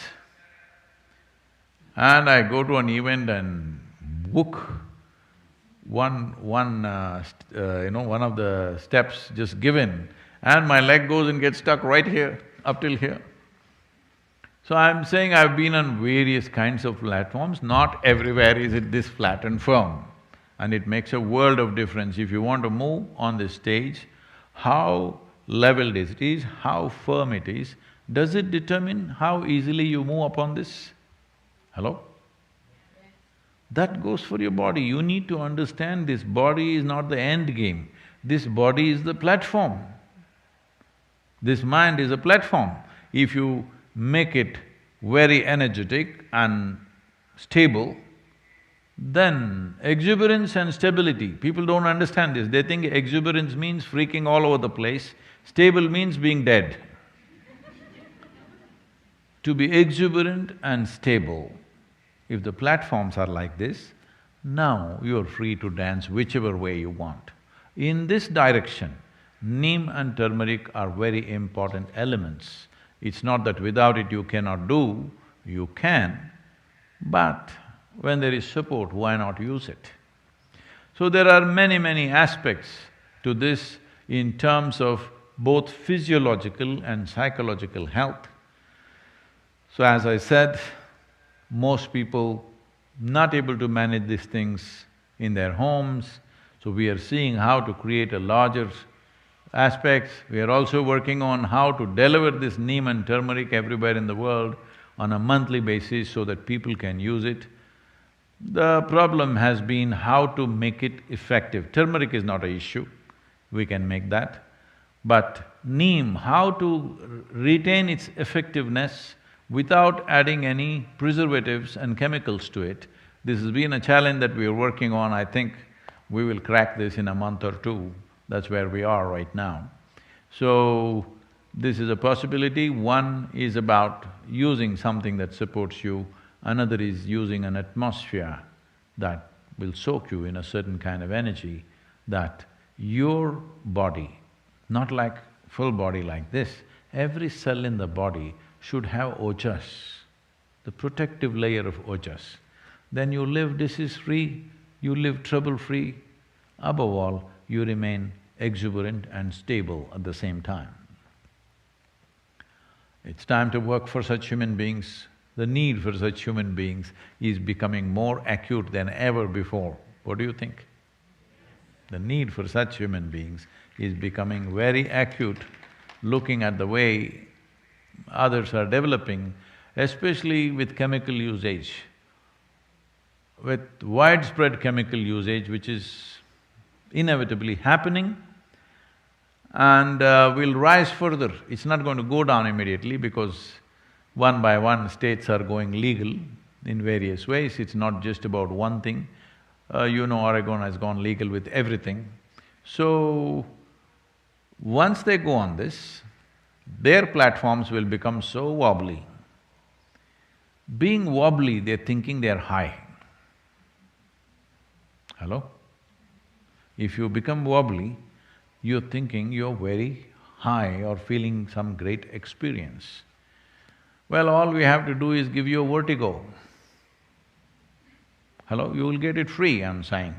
and I go to an event and book one of the steps just given and my leg goes and gets stuck right here, up till here. So I'm saying I've been on various kinds of platforms, not everywhere is it this flat and firm. And it makes a world of difference. If you want to move on this stage, how leveled it is, how firm it is, does it determine how easily you move upon this? Hello? That goes for your body. You need to understand this body is not the end game. This body is the platform. This mind is a platform. If you make it very energetic and stable, then exuberance and stability, people don't understand this. They think exuberance means freaking all over the place, stable means being dead. To be exuberant and stable, if the platforms are like this, now you're free to dance whichever way you want. In this direction, neem and turmeric are very important elements. It's not that without it you cannot do, you can, but when there is support, why not use it? So there are many aspects to this in terms of both physiological and psychological health. So as I said, most people not able to manage these things in their homes, so we are seeing how to create a larger aspects. We are also working on how to deliver this neem and turmeric everywhere in the world on a monthly basis so that people can use it. The problem has been how to make it effective. Turmeric is not an issue, we can make that. But neem, how to retain its effectiveness without adding any preservatives and chemicals to it, this has been a challenge that we are working on. I think we will crack this in a month or two. That's where we are right now. So, this is a possibility. One is about using something that supports you, another is using an atmosphere that will soak you in a certain kind of energy, that your body, not like full body like this, every cell in the body should have ojas, the protective layer of ojas. Then you live disease-free, you live trouble-free. Above all, you remain exuberant and stable at the same time. It's time to work for such human beings. The need for such human beings is becoming more acute than ever before. What do you think? The need for such human beings is becoming very acute, looking at the way others are developing, especially with chemical usage. With widespread chemical usage which is inevitably happening, and we'll rise further. It's not going to go down immediately because one by one states are going legal in various ways. It's not just about one thing. Oregon has gone legal with everything. So, once they go on this, their platforms will become so wobbly. Being wobbly, they're thinking they're high. Hello? If you become wobbly, you're thinking you're very high or feeling some great experience. Well, all we have to do is give you a vertigo. Hello? You will get it free, I'm saying.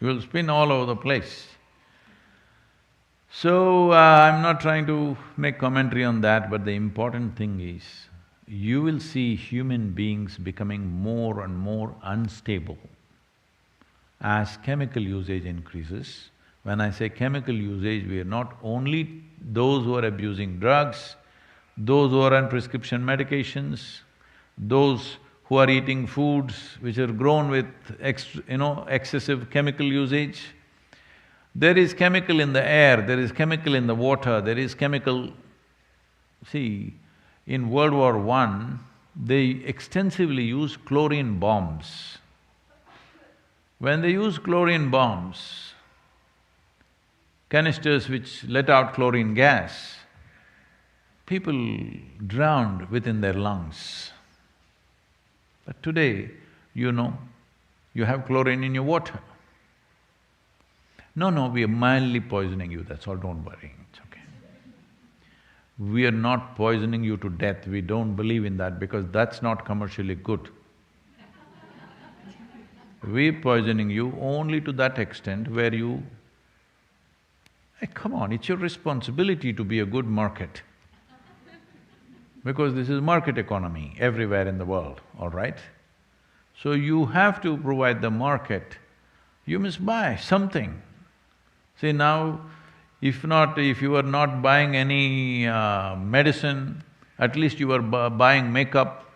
You will spin all over the place. So, I'm not trying to make commentary on that, but the important thing is, you will see human beings becoming more and more unstable as chemical usage increases. When I say chemical usage, we are not only those who are abusing drugs, those who are on prescription medications, those who are eating foods which are grown with excessive chemical usage. There is chemical in the air, there is chemical in the water, there is chemical… See, in World War I, they extensively used chlorine bombs. When they used chlorine bombs, canisters which let out chlorine gas, people drowned within their lungs. But today, you have chlorine in your water. No, we are mildly poisoning you, that's all, don't worry, it's okay. We are not poisoning you to death, we don't believe in that because that's not commercially good. We're poisoning you only to that extent where you… come on, it's your responsibility to be a good market. Because this is market economy everywhere in the world, all right? So you have to provide the market, you must buy something. See now, if you are not buying any medicine, at least you are buying makeup.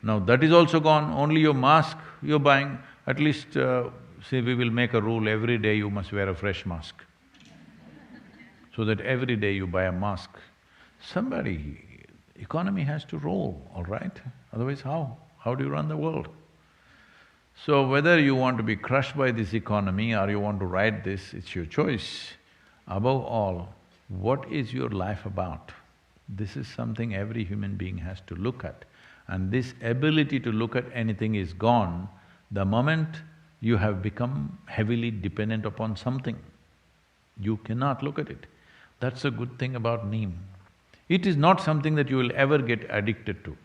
Now that is also gone, only your mask you're buying. At least, see, we will make a rule, every day you must wear a fresh mask. So that every day you buy a mask. Economy has to roll, all right? Otherwise how? How do you run the world? So whether you want to be crushed by this economy or you want to ride this, it's your choice. Above all, what is your life about? This is something every human being has to look at. And this ability to look at anything is gone the moment you have become heavily dependent upon something. You cannot look at it. That's a good thing about Neem. It is not something that you will ever get addicted to.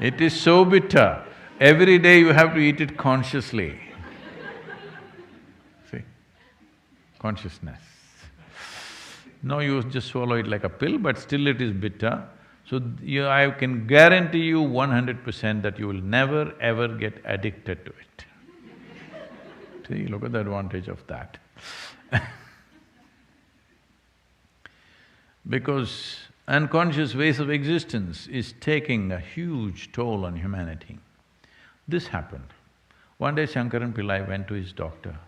It is so bitter, every day you have to eat it consciously. See? Consciousness. No, you just swallow it like a pill, but still it is bitter. So, I can guarantee you 100% that you will never ever get addicted to it. See, look at the advantage of that. Because unconscious ways of existence is taking a huge toll on humanity. This happened. One day Shankaran Pillai went to his doctor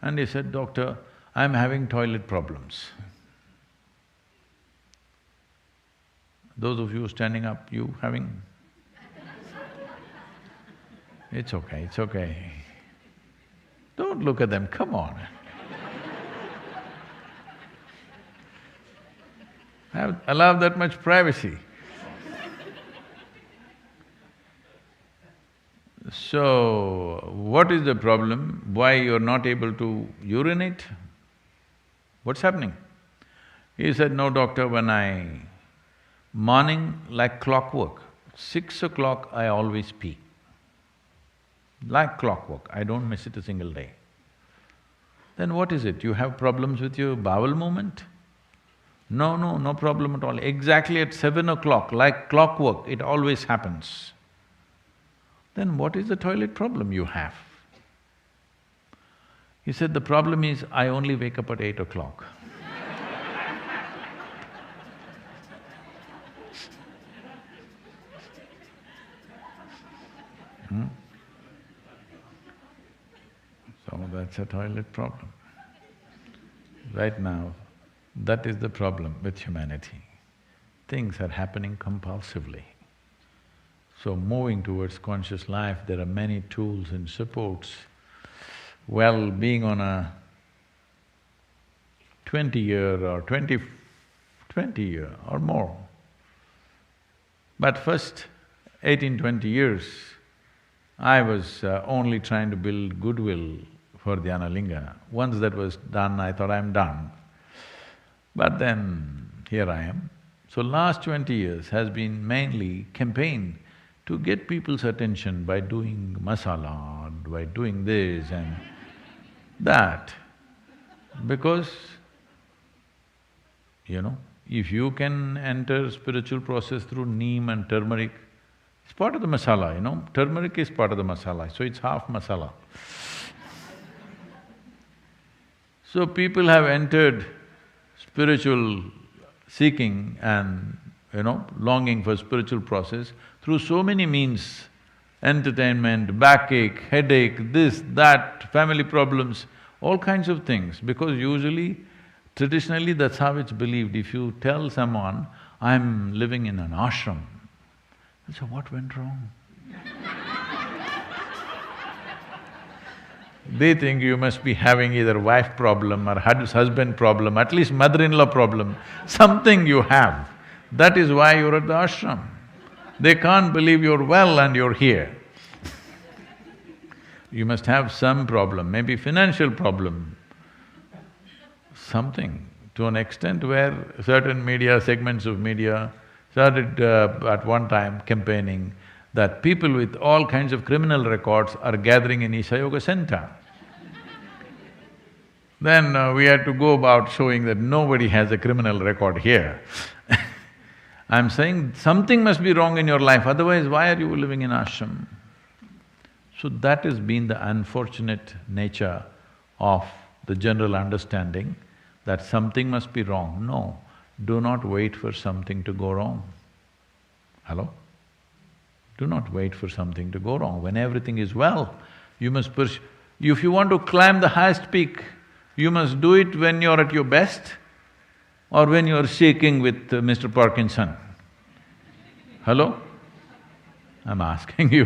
and he said, "Doctor, I'm having toilet problems." Those of you standing up, you having? It's okay, it's okay. Don't look at them, come on. Allow that much privacy. So, what is the problem? Why you're not able to urinate? What's happening? He said, "No, doctor, morning like clockwork, 6 o'clock I always pee. Like clockwork, I don't miss it a single day." Then what is it? You have problems with your bowel movement? No, no problem at all. Exactly at 7 o'clock, like clockwork, it always happens. Then what is the toilet problem you have? He said, "The problem is I only wake up at 8 o'clock." So that's a toilet problem. Right now, that is the problem with humanity. Things are happening compulsively. So moving towards conscious life, there are many tools and supports. Well, being on a 20-year or 20 year or more, but first 18-20 years, I was only trying to build goodwill for the Analinga. Once that was done, I thought I'm done. But then, here I am. So last 20 years has been mainly campaign to get people's attention by doing masala, by doing this and that. Because, if you can enter spiritual process through neem and turmeric, it's part of the masala, turmeric is part of the masala, so it's half masala. So people have entered spiritual seeking and, longing for spiritual process through so many means, entertainment, backache, headache, this, that, family problems, all kinds of things, because usually, traditionally that's how it's believed. If you tell someone, I'm living in an ashram, they'll say, what went wrong? They think you must be having either wife problem or husband problem, at least mother-in-law problem, something you have. That is why you're at the ashram. They can't believe you're well and you're here. You must have some problem, maybe financial problem, something, to an extent where certain media, segments of media started at one time campaigning that people with all kinds of criminal records are gathering in Isha Yoga Center. Then we had to go about showing that nobody has a criminal record here. I'm saying something must be wrong in your life, otherwise why are you living in ashram? So that has been the unfortunate nature of the general understanding that something must be wrong. No, do not wait for something to go wrong. Hello? Do not wait for something to go wrong. When everything is well, you must pursue. If you want to climb the highest peak, you must do it when you're at your best or when you're shaking with Mr. Parkinson. Hello? I'm asking you.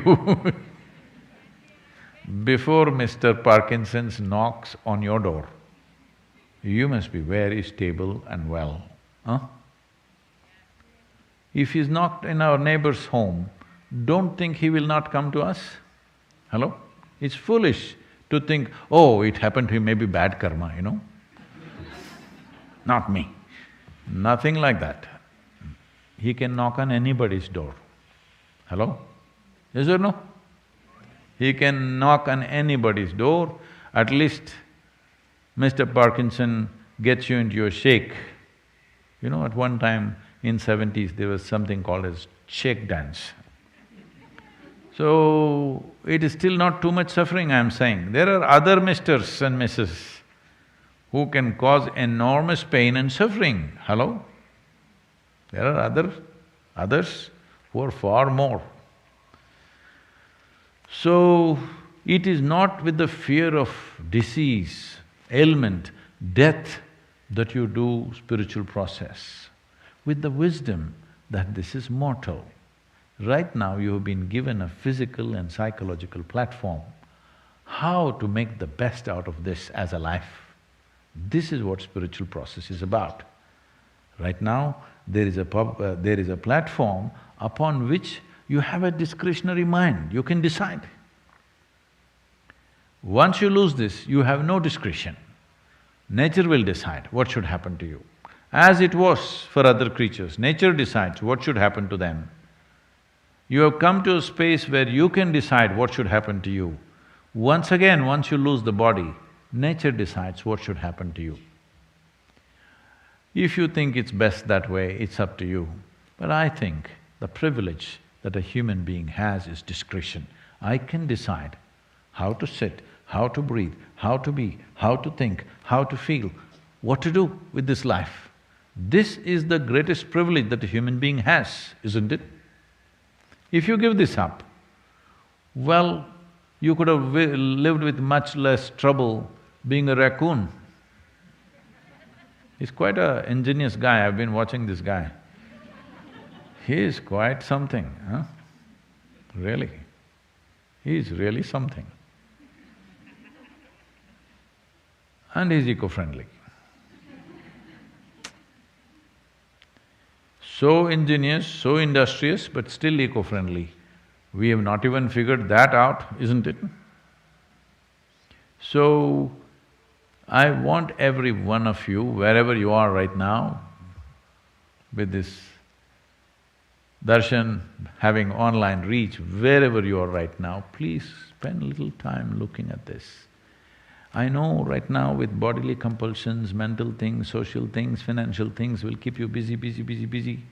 Before Mr. Parkinson's knocks on your door, you must be very stable and well, huh? If he's knocked in our neighbor's home, don't think he will not come to us. Hello? It's foolish to think, oh, it happened to him, maybe bad karma, Not me. Nothing like that. He can knock on anybody's door. Hello? Yes or no? He can knock on anybody's door, at least Mr. Parkinson gets you into your shake. At one time in 70s, there was something called as shake dance. So, it is still not too much suffering, I'm saying. There are other misters and misses who can cause enormous pain and suffering. Hello? There are others who are far more. So, it is not with the fear of disease, ailment, death that you do spiritual process. With the wisdom that this is mortal. Right now you have been given a physical and psychological platform. How to make the best out of this as a life? This is what spiritual process is about. Right now, there is a platform upon which you have a discretionary mind, you can decide. Once you lose this, you have no discretion. Nature will decide what should happen to you. As it was for other creatures, nature decides what should happen to them. You have come to a space where you can decide what should happen to you. Once again, once you lose the body, nature decides what should happen to you. If you think it's best that way, it's up to you. But I think the privilege that a human being has is discretion. I can decide how to sit, how to breathe, how to be, how to think, how to feel, what to do with this life. This is the greatest privilege that a human being has, isn't it? If you give this up, well, You could have lived with much less trouble being a raccoon. He's quite an ingenious guy, I've been watching this guy. He is quite something, huh? Really. He is really something. And he's eco-friendly. So ingenious, so industrious, but still eco-friendly. We have not even figured that out, isn't it? So, I want every one of you, wherever you are right now, with this darshan having online reach, wherever you are right now, please spend a little time looking at this. I know right now with bodily compulsions, mental things, social things, financial things will keep you busy,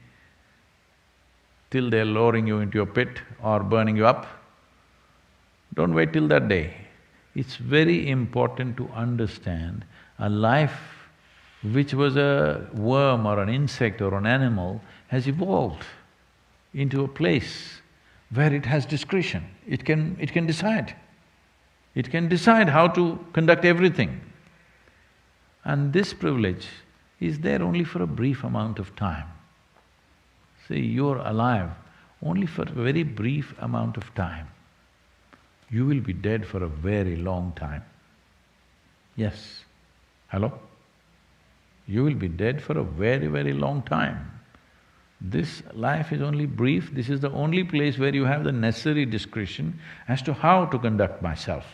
till they're lowering you into your pit or burning you up. Don't wait till that day. It's very important to understand a life which was a worm or an insect or an animal has evolved into a place where it has discretion. It can decide. It can decide how to conduct everything. And this privilege is there only for a brief amount of time. See, you're alive only for a very brief amount of time. You will be dead for a very long time. Yes. Hello? You will be dead for a very, very long time. This life is only brief, this is the only place where you have the necessary discretion as to how to conduct myself.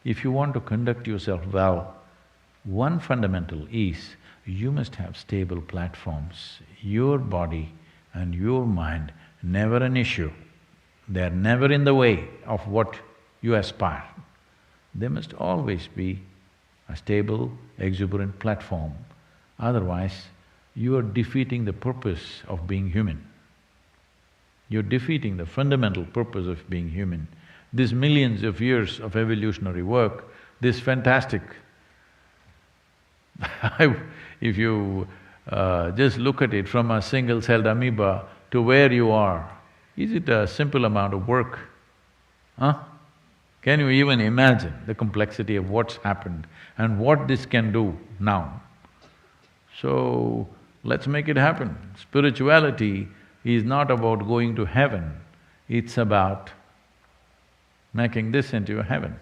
If you want to conduct yourself well, one fundamental is you must have stable platforms. Your body and your mind, never an issue. They're never in the way of what you aspire. There must always be a stable, exuberant platform. Otherwise, you are defeating the purpose of being human. You're defeating the fundamental purpose of being human. These millions of years of evolutionary work, this fantastic if you just look at it from a single-celled amoeba to where you are, is it a simple amount of work? Huh? Can you even imagine the complexity of what's happened and what this can do now? So, let's make it happen. Spirituality is not about going to heaven, it's about making this into a heaven.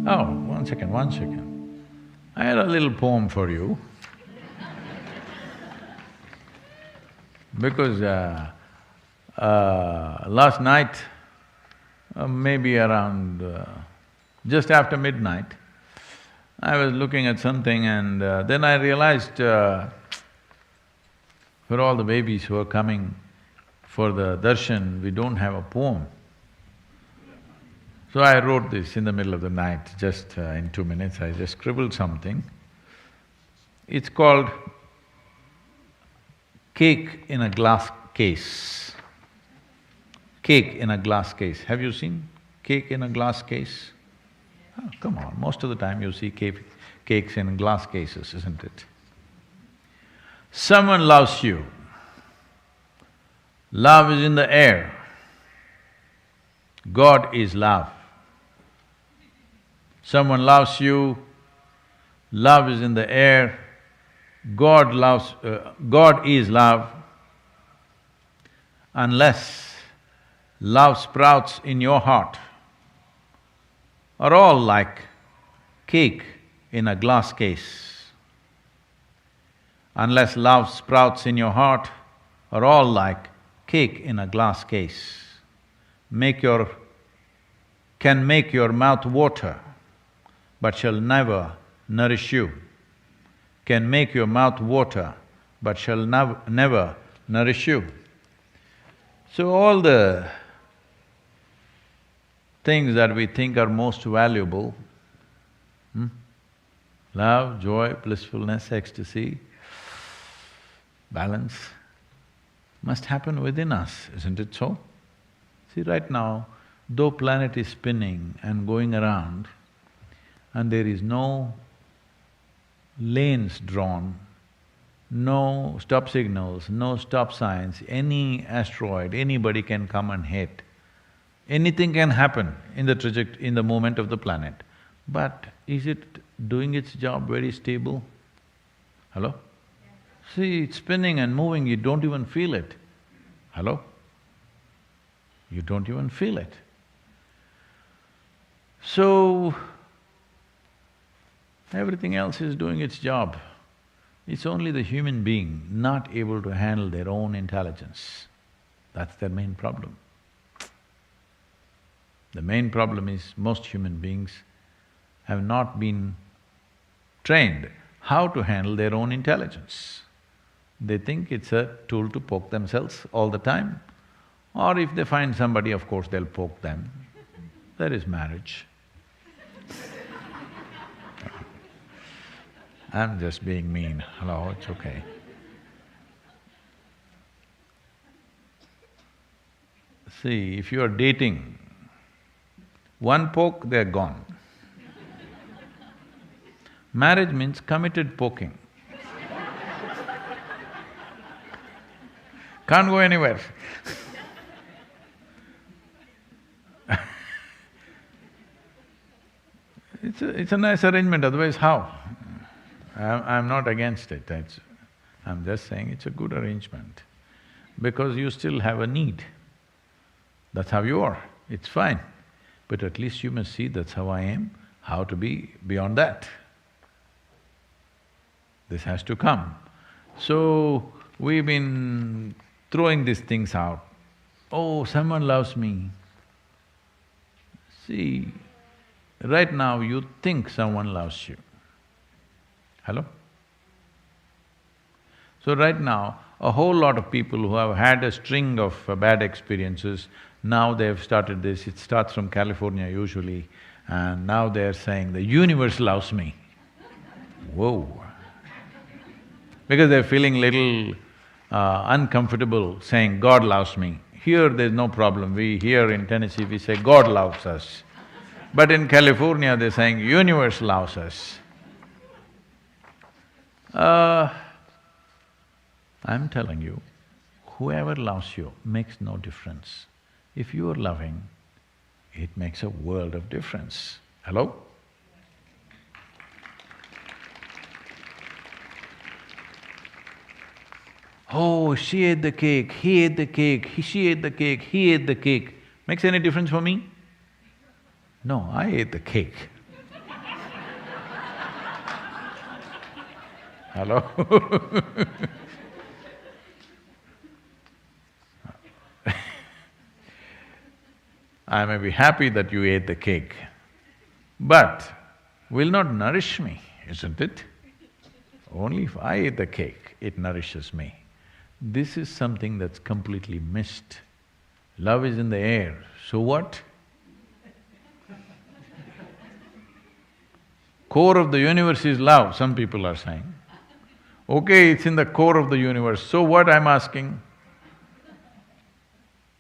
Oh, one second. I had a little poem for you. Because last night, maybe around just after midnight, I was looking at something and then I realized for all the babies who are coming for the darshan, we don't have a poem. So I wrote this in the middle of the night, just in 2 minutes, I just scribbled something. It's called Cake in a Glass Case. Cake in a glass case. Have you seen cake in a glass case? Oh, come on, most of the time you see cakes in glass cases, isn't it? Someone loves you. Love is in the air. God is love. Someone loves you, love is in the air, God is love. Unless love sprouts in your heart, are all like cake in a glass case. Unless love sprouts in your heart, are all like cake in a glass case. Can make your mouth water, but shall never nourish you. Can make your mouth water, but shall never nourish you. So all the things that we think are most valuable, Love, joy, blissfulness, ecstasy, balance must happen within us, isn't it so? See, right now, though planet is spinning and going around and there is no lanes drawn, no stop signals, no stop signs, any asteroid, anybody can come and hit. Anything can happen in in the movement of the planet. But is it doing its job very stable? Hello? See, it's spinning and moving, you don't even feel it. Hello? You don't even feel it. So, everything else is doing its job. It's only the human being not able to handle their own intelligence. That's their main problem. The main problem is most human beings have not been trained how to handle their own intelligence. They think it's a tool to poke themselves all the time, or if they find somebody, of course, they'll poke them. That is marriage. I'm just being mean, hello, it's okay. See, if you are dating, one poke, they're gone. Marriage means committed poking. Can't go anywhere. It's a nice arrangement, otherwise how? I'm not against it, I'm just saying it's a good arrangement because you still have a need. That's how you are, it's fine. But at least you must see that's how I am, how to be beyond that. This has to come. So, we've been throwing these things out. Oh, someone loves me. See, right now you think someone loves you. Hello? So right now, a whole lot of people who have had a string of bad experiences, now they've started this, it starts from California usually, and now they're saying, the universe loves me. Whoa! Because they're feeling little uncomfortable saying, God loves me. Here there's no problem, here in Tennessee we say, God loves us. But in California they're saying, universe loves us. I'm telling you, whoever loves you makes no difference. If you are loving, it makes a world of difference. Hello? Oh, she ate the cake, he ate the cake, she ate the cake, he ate the cake. Makes any difference for me? No, I ate the cake. Hello? I may be happy that you ate the cake, but will not nourish me, isn't it? Only if I eat the cake, it nourishes me. This is something that's completely missed. Love is in the air, so what? Core of the universe is love, some people are saying. Okay, it's in the core of the universe, so what I'm asking?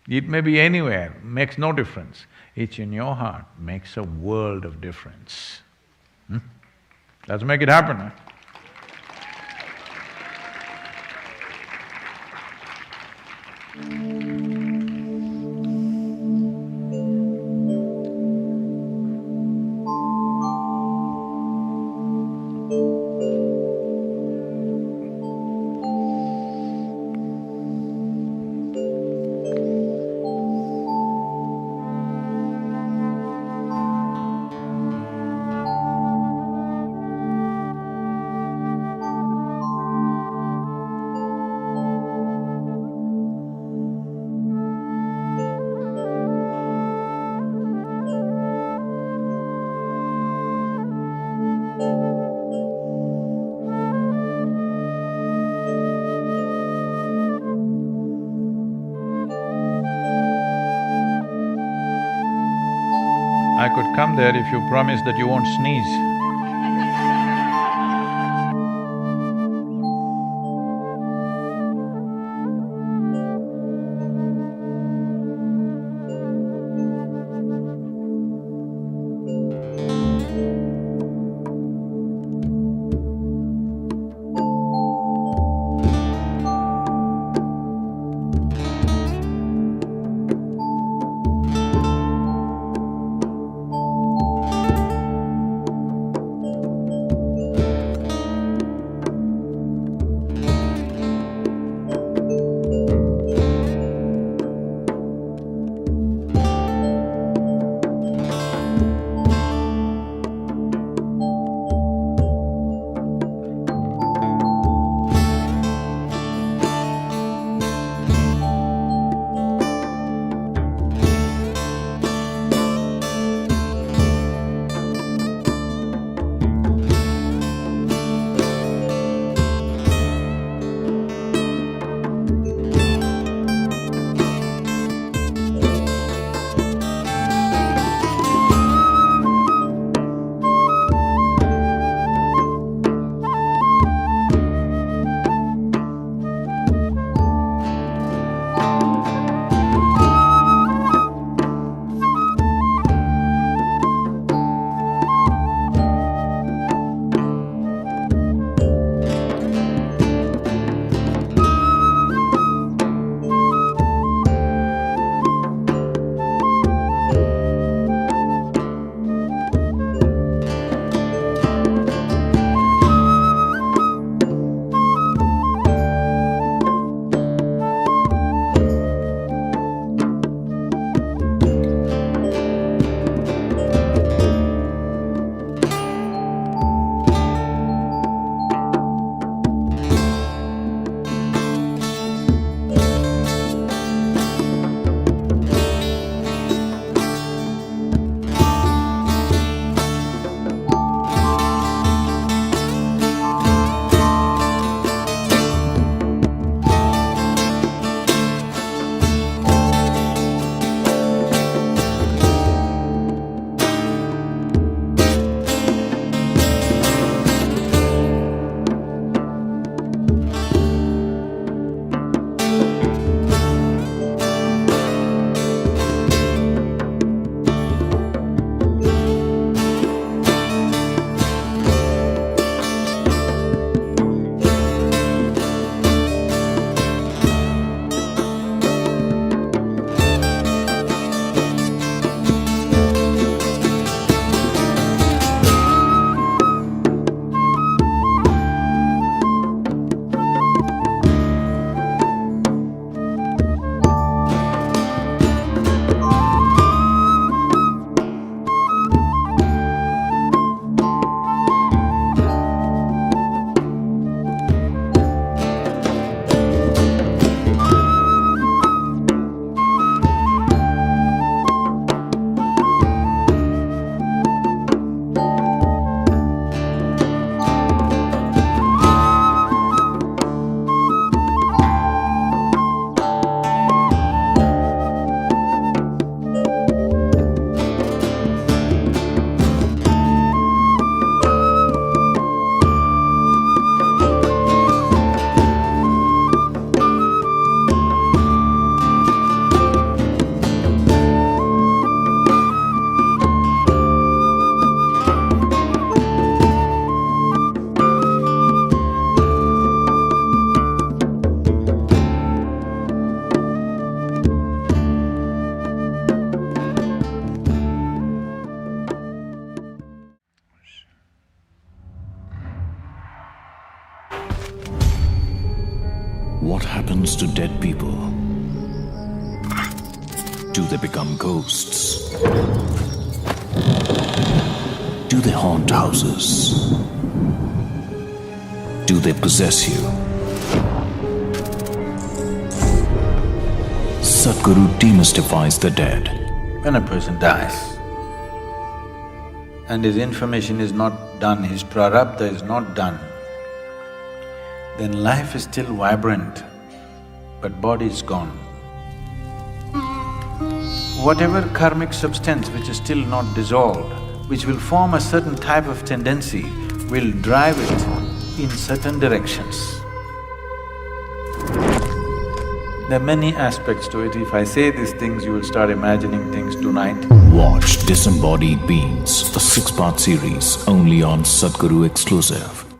It may be anywhere, makes no difference. It's in your heart, makes a world of difference. Let's make it happen, huh? I could come there if you promise that you won't sneeze. happens to dead people? Do they become ghosts? Do they haunt houses? Do they possess you? Sadhguru demystifies the dead. When a person dies and his information is not done, his prarabdha is not done, then life is still vibrant, but body is gone. Whatever karmic substance which is still not dissolved, which will form a certain type of tendency, will drive it in certain directions. There are many aspects to it. If I say these things, you will start imagining things tonight. Watch Disembodied Beings, a 6-part series only on Sadhguru exclusive.